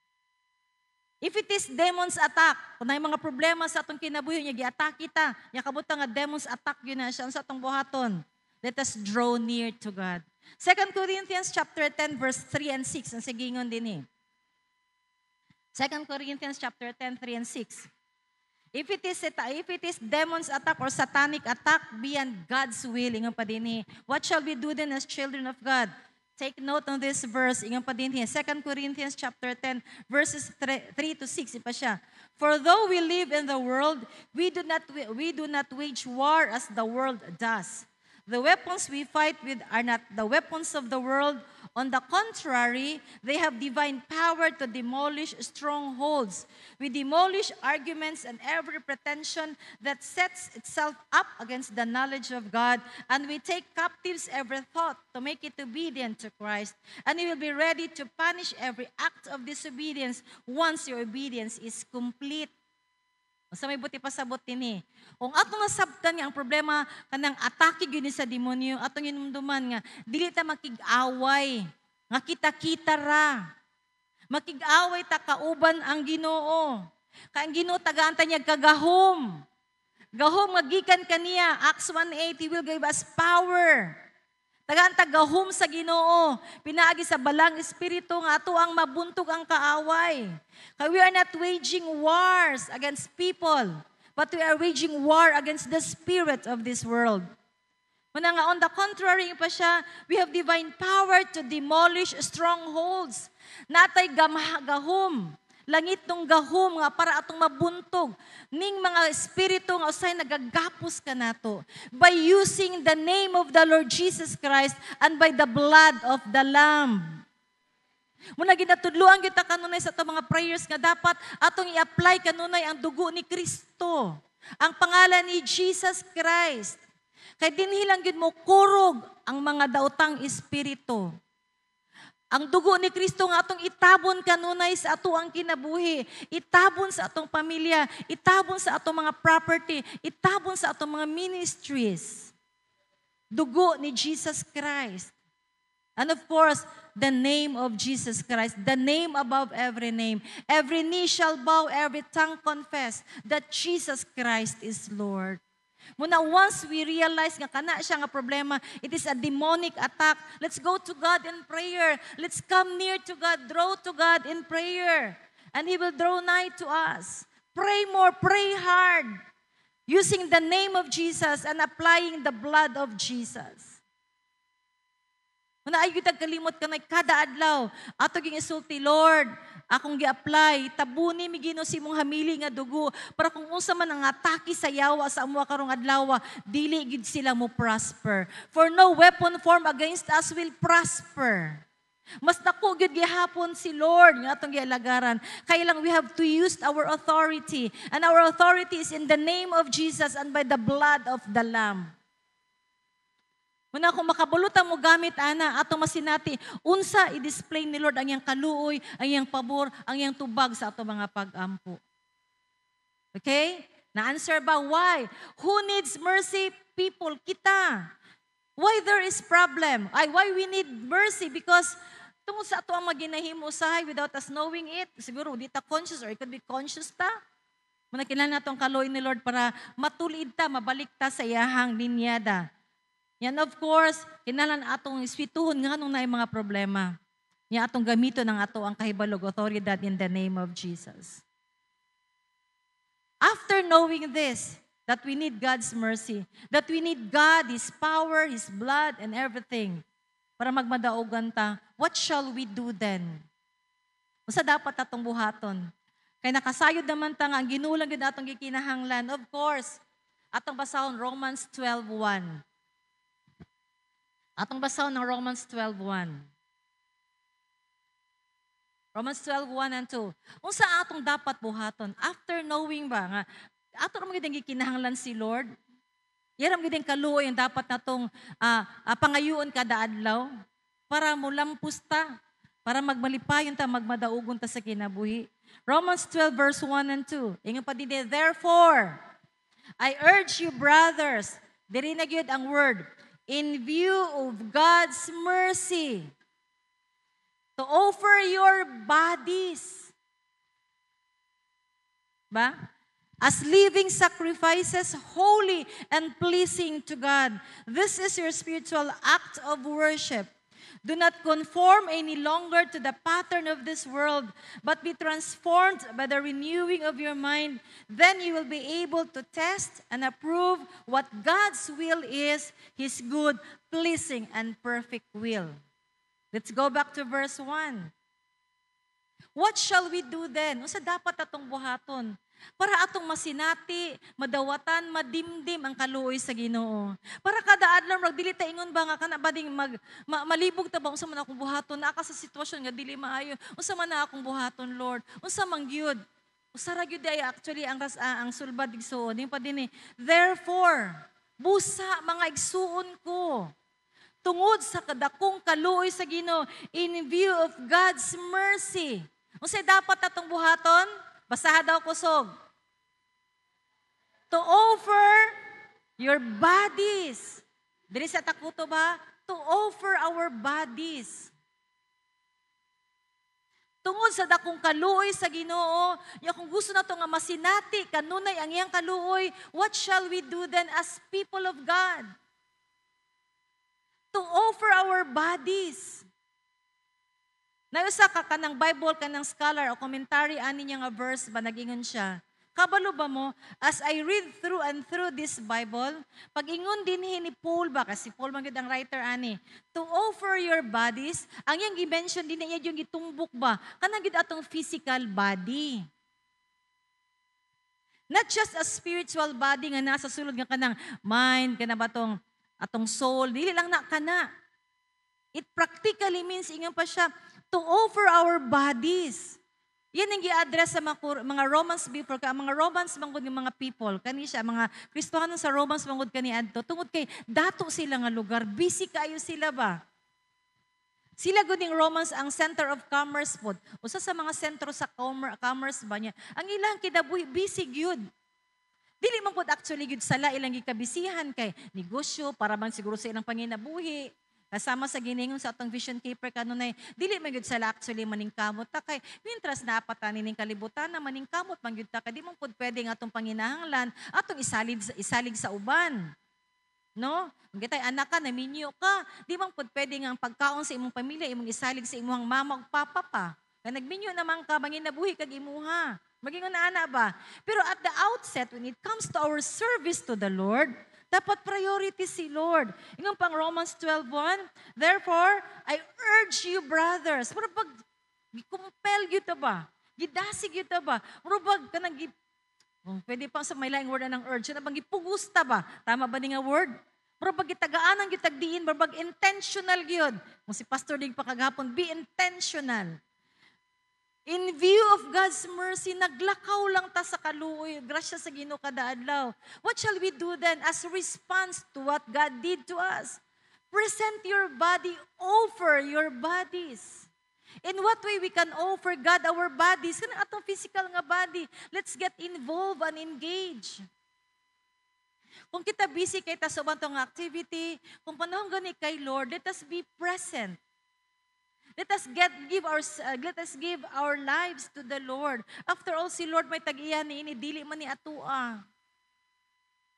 If it is demons attack, kung na mga problema sa atong kinabuhi niya, gi-attack kita, niya kabuta nga demons attack yun na siya sa atong buhaton. Let us draw near to God. 2 Corinthians chapter 10 verse 3 and 6, ang sigingon din 2 Corinthians chapter 10, 3 and 6. If it is demons attack or satanic attack beyond God's will, ingon pa din what shall we do then as children of God? Take note on this verse, ingon pa din 2 Corinthians chapter 10 verses 3 to 6, ipa siya. For though we live in the world, we do not wage war as the world does. The weapons we fight with are not the weapons of the world. On the contrary, they have divine power to demolish strongholds. We demolish arguments and every pretension that sets itself up against the knowledge of God, and we take captives every thought to make it obedient to Christ. And we will be ready to punish every act of disobedience once your obedience is complete. Sa may buti pasabot din Kung atong nasabtan nga ang problema kanang atake gyud sa demonyo, atong hinumduman nga dili ta makig-away, nga kita-kita ra. Makig-away ta kauban ang Ginoo. Kay ang Ginoo tagaan ta niya kagahom. Gahom nga gikan kaniya, Acts 1:8, He will give us power. Tagaan ta gahom sa Ginoo. Pinaagi sa balang espiritu nga ato ang mabuntog ang kaaway. Kaya we are not waging wars against people, but we are waging war against the spirit of this world. Muna nga, on the contrary pa siya, we have divine power to demolish strongholds. Natay gahom, langit nung gahom nga para atong mabuntog ning mga espiritu nga usay nagagapos ka nato by using the name of the Lord Jesus Christ and by the blood of the Lamb. Muna ginatudluan kita kanunay sa itong mga prayers nga dapat atong i-apply kanunay ang dugo ni Kristo. Ang pangalan ni Jesus Christ. Kay dinhilang gid mo kurog ang mga daotang espiritu. Ang dugo ni Kristo nga atong itabon kanunay sa ato ang kinabuhi, itabon sa atong pamilya, itabon sa atong mga property, itabon sa atong mga ministries. Dugo ni Jesus Christ. And of course, the name of Jesus Christ, the name above every name. Every knee shall bow, every tongue confess that Jesus Christ is Lord. Muna once we realize nga kana siya nga problema, it is a demonic attack. Let's go to God in prayer. Let's come near to God, draw to God in prayer. And He will draw nigh to us. Pray more, pray hard. Using the name of Jesus and applying the blood of Jesus. Muna ay kita kalimot ka na kada adlaw. Ato ging isulti, Lord, akong gi-apply, tabuni mi Ginoo si mong hamili nga dugo para kung unsa man ang atake sa yawa sa amuha karong adlaw, dili gid sila mo prosper. For no weapon formed against us will prosper. Mas dako gyud gihapon si Lord nga atong gialagaran. Kaya lang we have to use our authority. And our authority is in the name of Jesus and by the blood of the Lamb. Muna kung makabulutan mo gamit, ana, atong masinati, unsa i-display ni Lord ang iyang kaluoy, ang iyang pabor, ang iyang tubag sa atong mga pag-ampo. Okay? Na-answer ba? Why? Who needs mercy? People, kita. Why there is problem? Why we need mercy? Because tungod sa ato ang maginahimo usahay without us knowing it, siguro di ta conscious or it could be conscious ta. Muna kailangan natong kaluoy ni Lord para matulid ta, mabalik ta sa iyahang linyada. Yan of course, kinalan atong iswituhon nga nung na mga problema. Yan atong gamito ng ato ang kahibalog otoridad in the name of Jesus. After knowing this, that we need God's mercy, that we need God, His power, His blood, and everything para magmadaogan ta, what shall we do then? Usa dapat atong buhaton? Kaya nakasayod naman ta nga, ang ginulang yun atong gikinahanglan. Of course, atong basahon Romans 12:1. Atong basahon ng Romans 12:1. Romans 12:1 and 2. Unsa atong dapat buhaton? After knowing ba nga, ato naman gid gikinahanglan si Lord. Yaram gid kaluoy ang dapat natong pangayuon kada adlaw para mulampos ta, para magmalipayon ta, magmadaugon ta sa kinabuhi. Romans 12 verse 1 and 2. Ingon pa din, therefore, I urge you brothers, diri na gyud ang word, in view of God's mercy, to offer your bodies, ba? As living sacrifices, holy and pleasing to God. This is your spiritual act of worship. Do not conform any longer to the pattern of this world, but be transformed by the renewing of your mind. Then you will be able to test and approve what God's will is, His good, pleasing, and perfect will. Let's go back to verse 1. What shall we do then? Unsa dapat atong buhaton? Para atong masinati, madawatan, madimdim ang kaluoy sa Ginoo. Para kada adlaw dili ta ingon ba nga kana bading malibog ta ba unsa man akong buhaton naa ka sa sitwasyon nga dili maayo. Unsa man na akong buhaton, Lord? Unsa man gyud? Usa ra gyud ay actually ang sulbad igsuon. Din pa dinhi. Therefore, busa mga igsuon ko. Tungod sa kadakong kaluoy sa Ginoo in view of God's mercy. Unsay dapat atong buhaton? Basaha daw kusog. To offer your bodies. Diri sa takuto ba? To offer our bodies. Tungod sa dakong kaluoy sa Ginoo, ya kung gusto nato nga masinati kanunay ang iyang kaluoy, what shall we do then as people of God? To offer our bodies. Nausa ka kanang Bible, kanang scholar o commentary ani niya nga verse ba nagingon siya. Kabalo ba mo, as I read through and through this Bible, pag-ingon din ni Paul ba, kasi Paul man ang writer ani, to offer your bodies, ang yang i-mention din niya yung gitumbok ba, kanang gid atong physical body. Not just a spiritual body nga nasa sulod nga kanang mind, kana ba atong soul, dili lang na kana. It practically means, ingon pa siya, to offer our bodies. Yan ang i-address sa mga Romans before, mga Romans mangod ng mga people, kani siya, mga Kristiyano sa Romans mangod kani adto, tungod kay dato sila nga lugar, busy kayo sila ba? Sila guding Romans ang center of commerce pod. Usa sa mga sentro sa commerce ba niya, ang ilang kinabuhi, busy gyud. Dili man pod actually gyud sala ilang gikabisihan kay negosyo para man siguro sa ilang panginabuhi. Kasama sa giningon sa atong vision keeper kanunay, dili man gyud sala actually maningkamot ta kay mintras napatani ning kalibutan na maningkamot man gyud ta kay di man pud pwede nga atong panginahanglan atong isalig sa uban. No? Kung kitay anak ka, naminyo ka, di man pud pwede nga ang pagkaon sa imong pamilya imong isalig sa imong mama ug papa pa. Kay nagminyo naman ka manginabuhi kag imuha. Magingon na ana ba? Pero at the outset when it comes to our service to the Lord, dapat priority si Lord. Ingon pang Romans 12:1, therefore, I urge you, brothers. Pero pag compel yun ta ba? Gidasig yun ta ba? Murubag ka nang pwede pa sa may laing word na ng urge. Na bang gipugus ta ba? Tama ba ni nga word? Pero pag itagaan ang gitagdiin, barbag intentional gyud. Kung si Pastor Dig pa kagahapon, be intentional. In view of God's mercy, naglakaw lang ta sa kaluoy. Grasya sa Ginoo kada adlaw. What shall we do then as response to what God did to us? Present your body, offer your bodies. In what way we can offer God our bodies? Kanang atong physical nga body. Let's get involved and engage. Kung kita busy kay ta sa ubang activity, kung panahon gani kay Lord, let us be present. Let us give our lives to the Lord. After all, si Lord may tag-iya ni ini, dili man ni atua.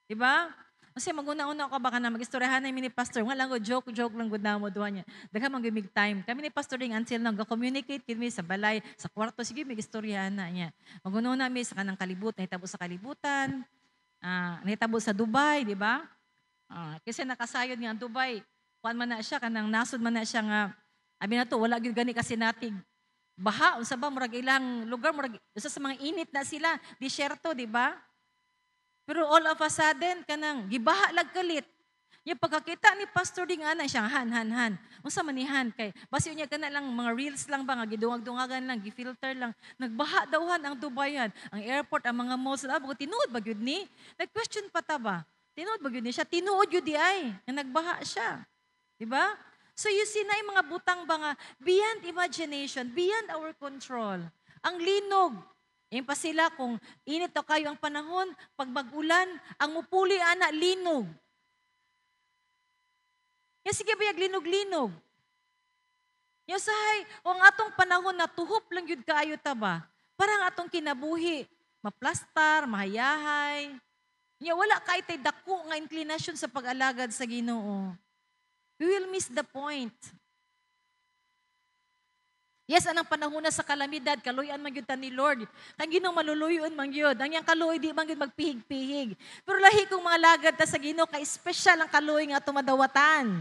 Diba? Kasi maguna-una ka baka na mag-istoryahan na ni Pastor. Nga lang go, joke lang good na mo duha niya. Daghan man gimig time. Kami ni Pastor Ding until now, go-communicate kami sa balay, sa kwarto. Sige, mag-istoryahan na niya. Maguna-una mi sa kanang kalibutan, nahitabo sa kalibutan, nahitabo sa Dubai, di ba? Kasi nakasayod nga ang Dubai. Kuan man na siya, kanang nasod man na siya nga, abi na to, wala gyud gani kasi natig baha unsa ba murag ilang lugar murag usa sa mga init na sila, disyerto, di ba? Pero all of a sudden kanang gibaha lag kalit. Yung pagkakita ni Pastor Ding ana siyang han. Unsa man ni han kay basi niya kana lang mga reels lang ba nga gidungag-dungagan lang, gifilter lang. Nagbaha dawhan ang Dubayan, ang airport, ang mga malls la bugo tinuod ba gyud ni? Nag-question pa ta ba? Tinuod ba gyud ni siya? Tinuod gyud di ay nga nagbaha siya. Di ba? So you see na yung mga butang ba nga, beyond imagination, beyond our control. Ang linog. Yung pa sila kung init o kayo ang panahon, pag mag-ulan, ang mupuli ana, linog. Yung sige ba yung linog-linog? Yung sahay, o ang atong panahon na tuhop lang yun kaayo ta ba? Parang atong kinabuhi, maplastar, mahayahay. Yung wala kay tay dako nga inclination sa pag-alagad sa Ginoo. We will miss the point. Yes, anang panahon na sa kalamidad, kaluyan man gyud ta ni Lord. Kang Ginoo maluluyon man gyud. Ang yang kaluoy di man gyud magpihig-pihig. Pero lahi kong mga lagad ta sa Ginoo kay special ang kaluoy nga tumadawatan.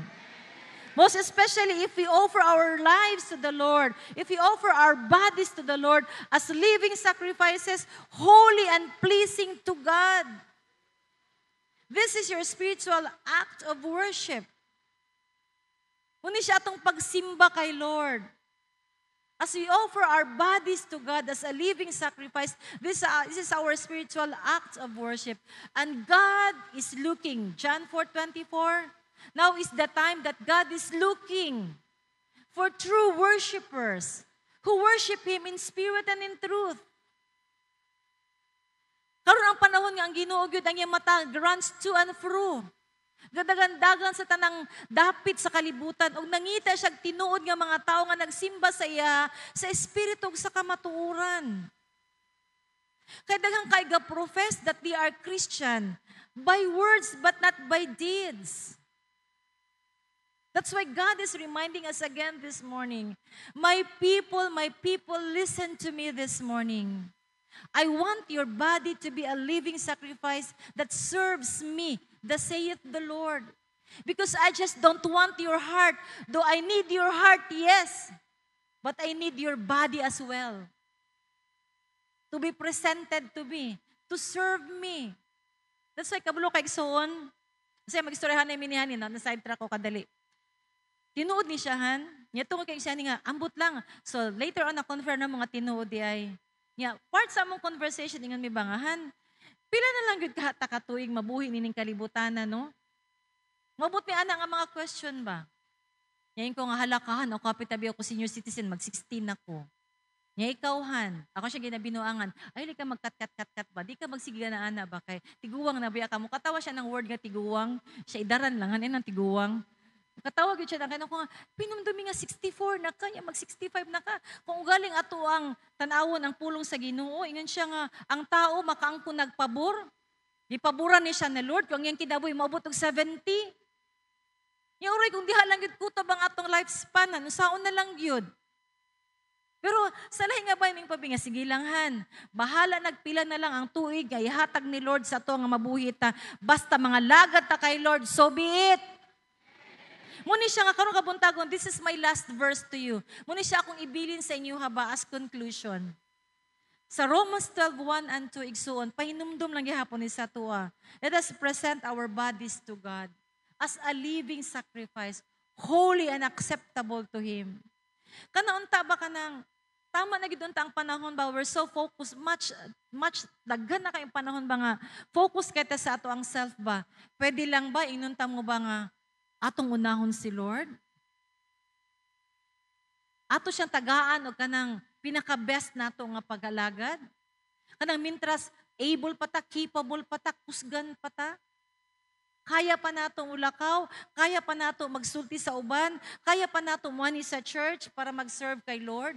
Most especially if we offer our lives to the Lord, if we offer our bodies to the Lord as living sacrifices, holy and pleasing to God. This is your spiritual act of worship. Kuni siya atong pagsimba kay Lord. As we offer our bodies to God as a living sacrifice, this is our spiritual act of worship. And God is looking. John 4:24. Now is the time that God is looking for true worshipers who worship Him in spirit and in truth. Karon ang panahon nga ang Ginoo gyud ang iyang mata runs to and fro. Gadagan-dagan sa tanang dapit sa kalibutan ug nangita siya tinuod nga mga tao nga nagsimba sa iya sa espiritu ug sa kamatuoran. Kay daghang kay ga-profess that they are Christian by words but not by deeds. That's why God is reminding us again this morning. My people, listen to me this morning. I want your body to be a living sacrifice that serves me, thus saith the Lord. Because I just don't want your heart. Though I need your heart, yes. But I need your body as well. To be presented to me. To serve me. That's why kabulo kay Igsoon. Kasi mag-istoryahan na yung minihanin. Na-side track ko kadali. Tinuod ni siya, han. Niya tungkol kay siya nga, ambot lang. So later on, na-confirm na mga tinuod di ay. Niya, part sa mong conversation, ingon mi bangahan. Pila na lang yun takatuig mabuhi nining kalibutan na, no? Mabot mi ana nga mga question ba? Ngayon ko nga halakahan, o kapitabi ako senior citizen, mag-16 ako. Niya ikawhan, ako siya ginabinuangan, ay, di ka magkat-kat-kat ba? Di ka magsigiga na ana ba? Kay tiguwang na ba ka mo? Katawa siya ng word nga tiguwang, siya idaran lang, ng tiguwang. Katawag yun siya na kaya ko nga, pinumdumi nga 64 na ka, mag-65 na ka. Kung galing ato ang tanawon, ang pulong sa Ginoo, ingan siya nga, ang tao makaangko nagpabor. Ipaboran ni siya na Lord, kung yung kinaboy, maabot og 70. Yung oray, kung diha lang yun, kutob ang atong lifespan, saon na lang yun. Pero sa lahi nga ba yung pabinga, sige lang han, bahala nagpila na lang ang tuig, ay hatag ni Lord sa to nga mabuhita, basta mga lagad ta kay Lord, so be it. Muni siya nga karon kabuntagon, this is my last verse to you. Muni siya akong ibilin sa inyo haba as conclusion. Sa Romans 12:1 and 2 igsuon, pahinumdum lang gihapon ni sa tuwa. Let us present our bodies to God as a living sacrifice, holy and acceptable to Him. Kanaunta ba ka ng, tama na gid unta ang panahon ba, we're so focused, much daghan na kayong panahon ba nga, focus kita sa ato ang self ba, pwede lang ba, inunta mo ba nga, atong unahon si Lord? Ato siyang tagaan o kanang pinaka-best nato nga pag-alagad? Kanang mintras, able pa ta, capable pa ta, kusgan pa ta? Kaya pa nato ulakaw, kaya pa nato magsulti sa uban, kaya pa nato muani sa church para mag-serve kay Lord.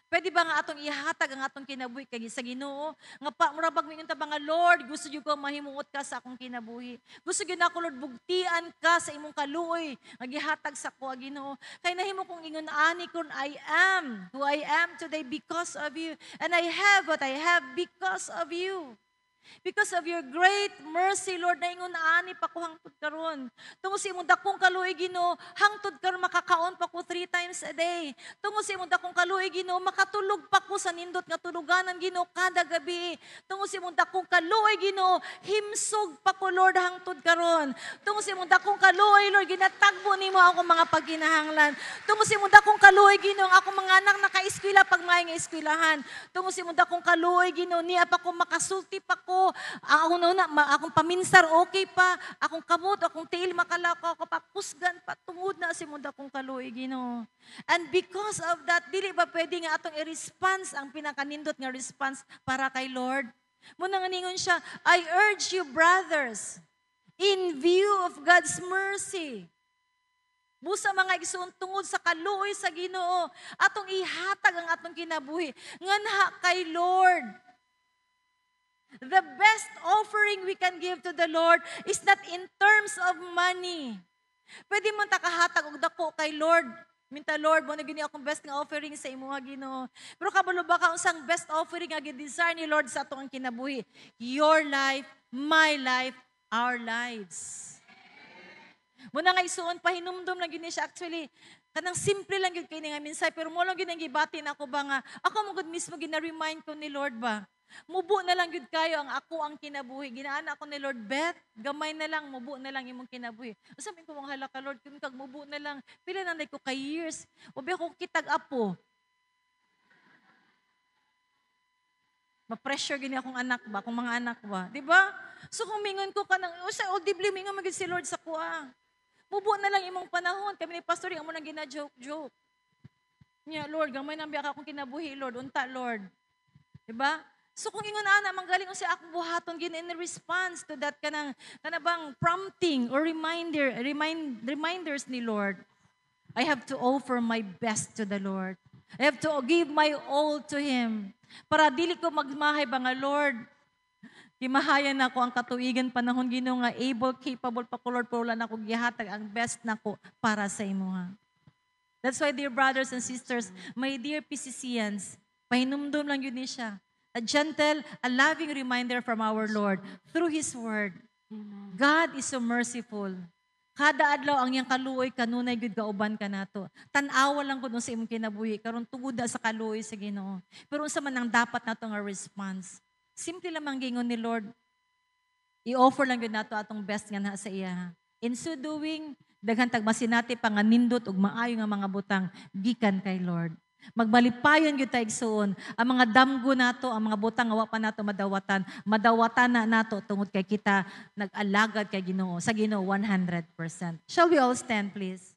Pwede ba nga atong ihatag ang atong kinabuhi kay sa Ginoo? Nga pa murabag mingon ta ba nga, Lord, gusto jud ko mahimuot ka sa akong kinabuhi. Gusto gyud nako Lord bugtian ka sa imong kaluoy nga gihatag sa ko Ginoo. Kay nahimo kong ingon ani kun I am who I am today because of you, and I have what I have because of you. Because of your great mercy, Lord, na ingon ani pa ko hangtod karon. Tungod sa imong dakong kaluoy Ginoo, hangtod karon makakaon pa ko 3 times a day. Tungod sa imong dakong kaluoy Ginoo, makatulog pa ko sa nindot nga tuluganan Ginoo kada gabi. Tungod sa imong dakong kaluoy Ginoo, himsog pa ko Lord hangtod karon. Tungod sa imong dakong kaluoy Lord, ginatagbo nimo ako mga pagkinahanglan. Tungod sa imong dakong kaluoy Ginoo, ako mga anak naka-eskwela pag may nga eskwelahan. Tungod sa imong dakong kaluoy Ginoo, niya pa ko makasulti pa ko. Akong paminsar okay pa, akong kamot, akong tiil makalakaw, kapakusgan pa, tungod na si munda akong kaluoy Ginoo. And because of that, dili ba pwede nga atong i-response ang pinakanindot nga response para kay Lord? Muna nga ningon siya, I urge you brothers, in view of God's mercy, busa mga igsoon tungod sa kaluoy sa Ginoo, atong ihatag ang atong kinabuhi nganha kay Lord. The best offering we can give to the Lord is not in terms of money. Pwede mo takahatag og dako kay Lord. Minta Lord, mo na gini akong best nga offering sa imo nga Ginoo. Pero kabalo ba ka unsang best offering nga gi-desire ni Lord sa atong kinabuhi? Your life, my life, our lives. Muna nga isuon pahinumdom lang gini siya actually. Kanang simple lang gyud kay nga minsay pero mo lang gyud ang gibati na ako ba nga ako mo gud mismo gina-remind ko ni Lord ba. Mubo na lang gyud kayo ang ako ang kinabuhi. Ginaana ako ni Lord, Beth, gamay na lang, mubo na lang imong kinabuhi. Sabi ko mong hala ka Lord, kung kag mubo na lang, pila na ko kay years. Obi ako kitag apo. Ma-pressure gini akong anak ba, akong mga anak ba, di ba? So kung mingon ko kanang usa audibly mingon magid si Lord sa kuha. Mubo na lang imong panahon, kami ni pastor amo nang gina-joke. Nya Lord, gamay nang biya akong kinabuhi Lord, unta Lord. Di ba? So kung ingon ana manggaling ko si akong buhaton gin in response to that kanang bang prompting or reminders ni Lord. I have to offer my best to the Lord. I have to give my all to Him. Para dili ko magmahay ba nga Lord. Gimahayan ako ang katuigan panahon Ginoo nga able, capable pa ko Lord pero wala na ko gihatag ang best nako para sa imo ha. That's why dear brothers and sisters, my dear PCCians, pahinumdum lang yun ni siya. A gentle, a loving reminder from our Lord through His Word. Amen. God is so merciful. Kada adlaw ang iyang kaluoy kanunay gud kauban ka nato. Tan-awa lang gud sa imong kinabuhi karon tungod sa kaluoy sa Ginoo. Pero unsa man ang dapat nato nga response? Simple lamang gingon ni Lord. I-offer lang gud nato atong best nga na sa iya. In so doing, daghan tag masinati panganindot ug maayo nga mga butang gikan kay Lord. Magbalipayon gyud ta igsoon ang mga damgo nato, ang mga butang nga wa pa nato madawatan na nato tungod kay kita nag-alagad kay Ginoo sa Ginoo 100%. Shall we all stand please?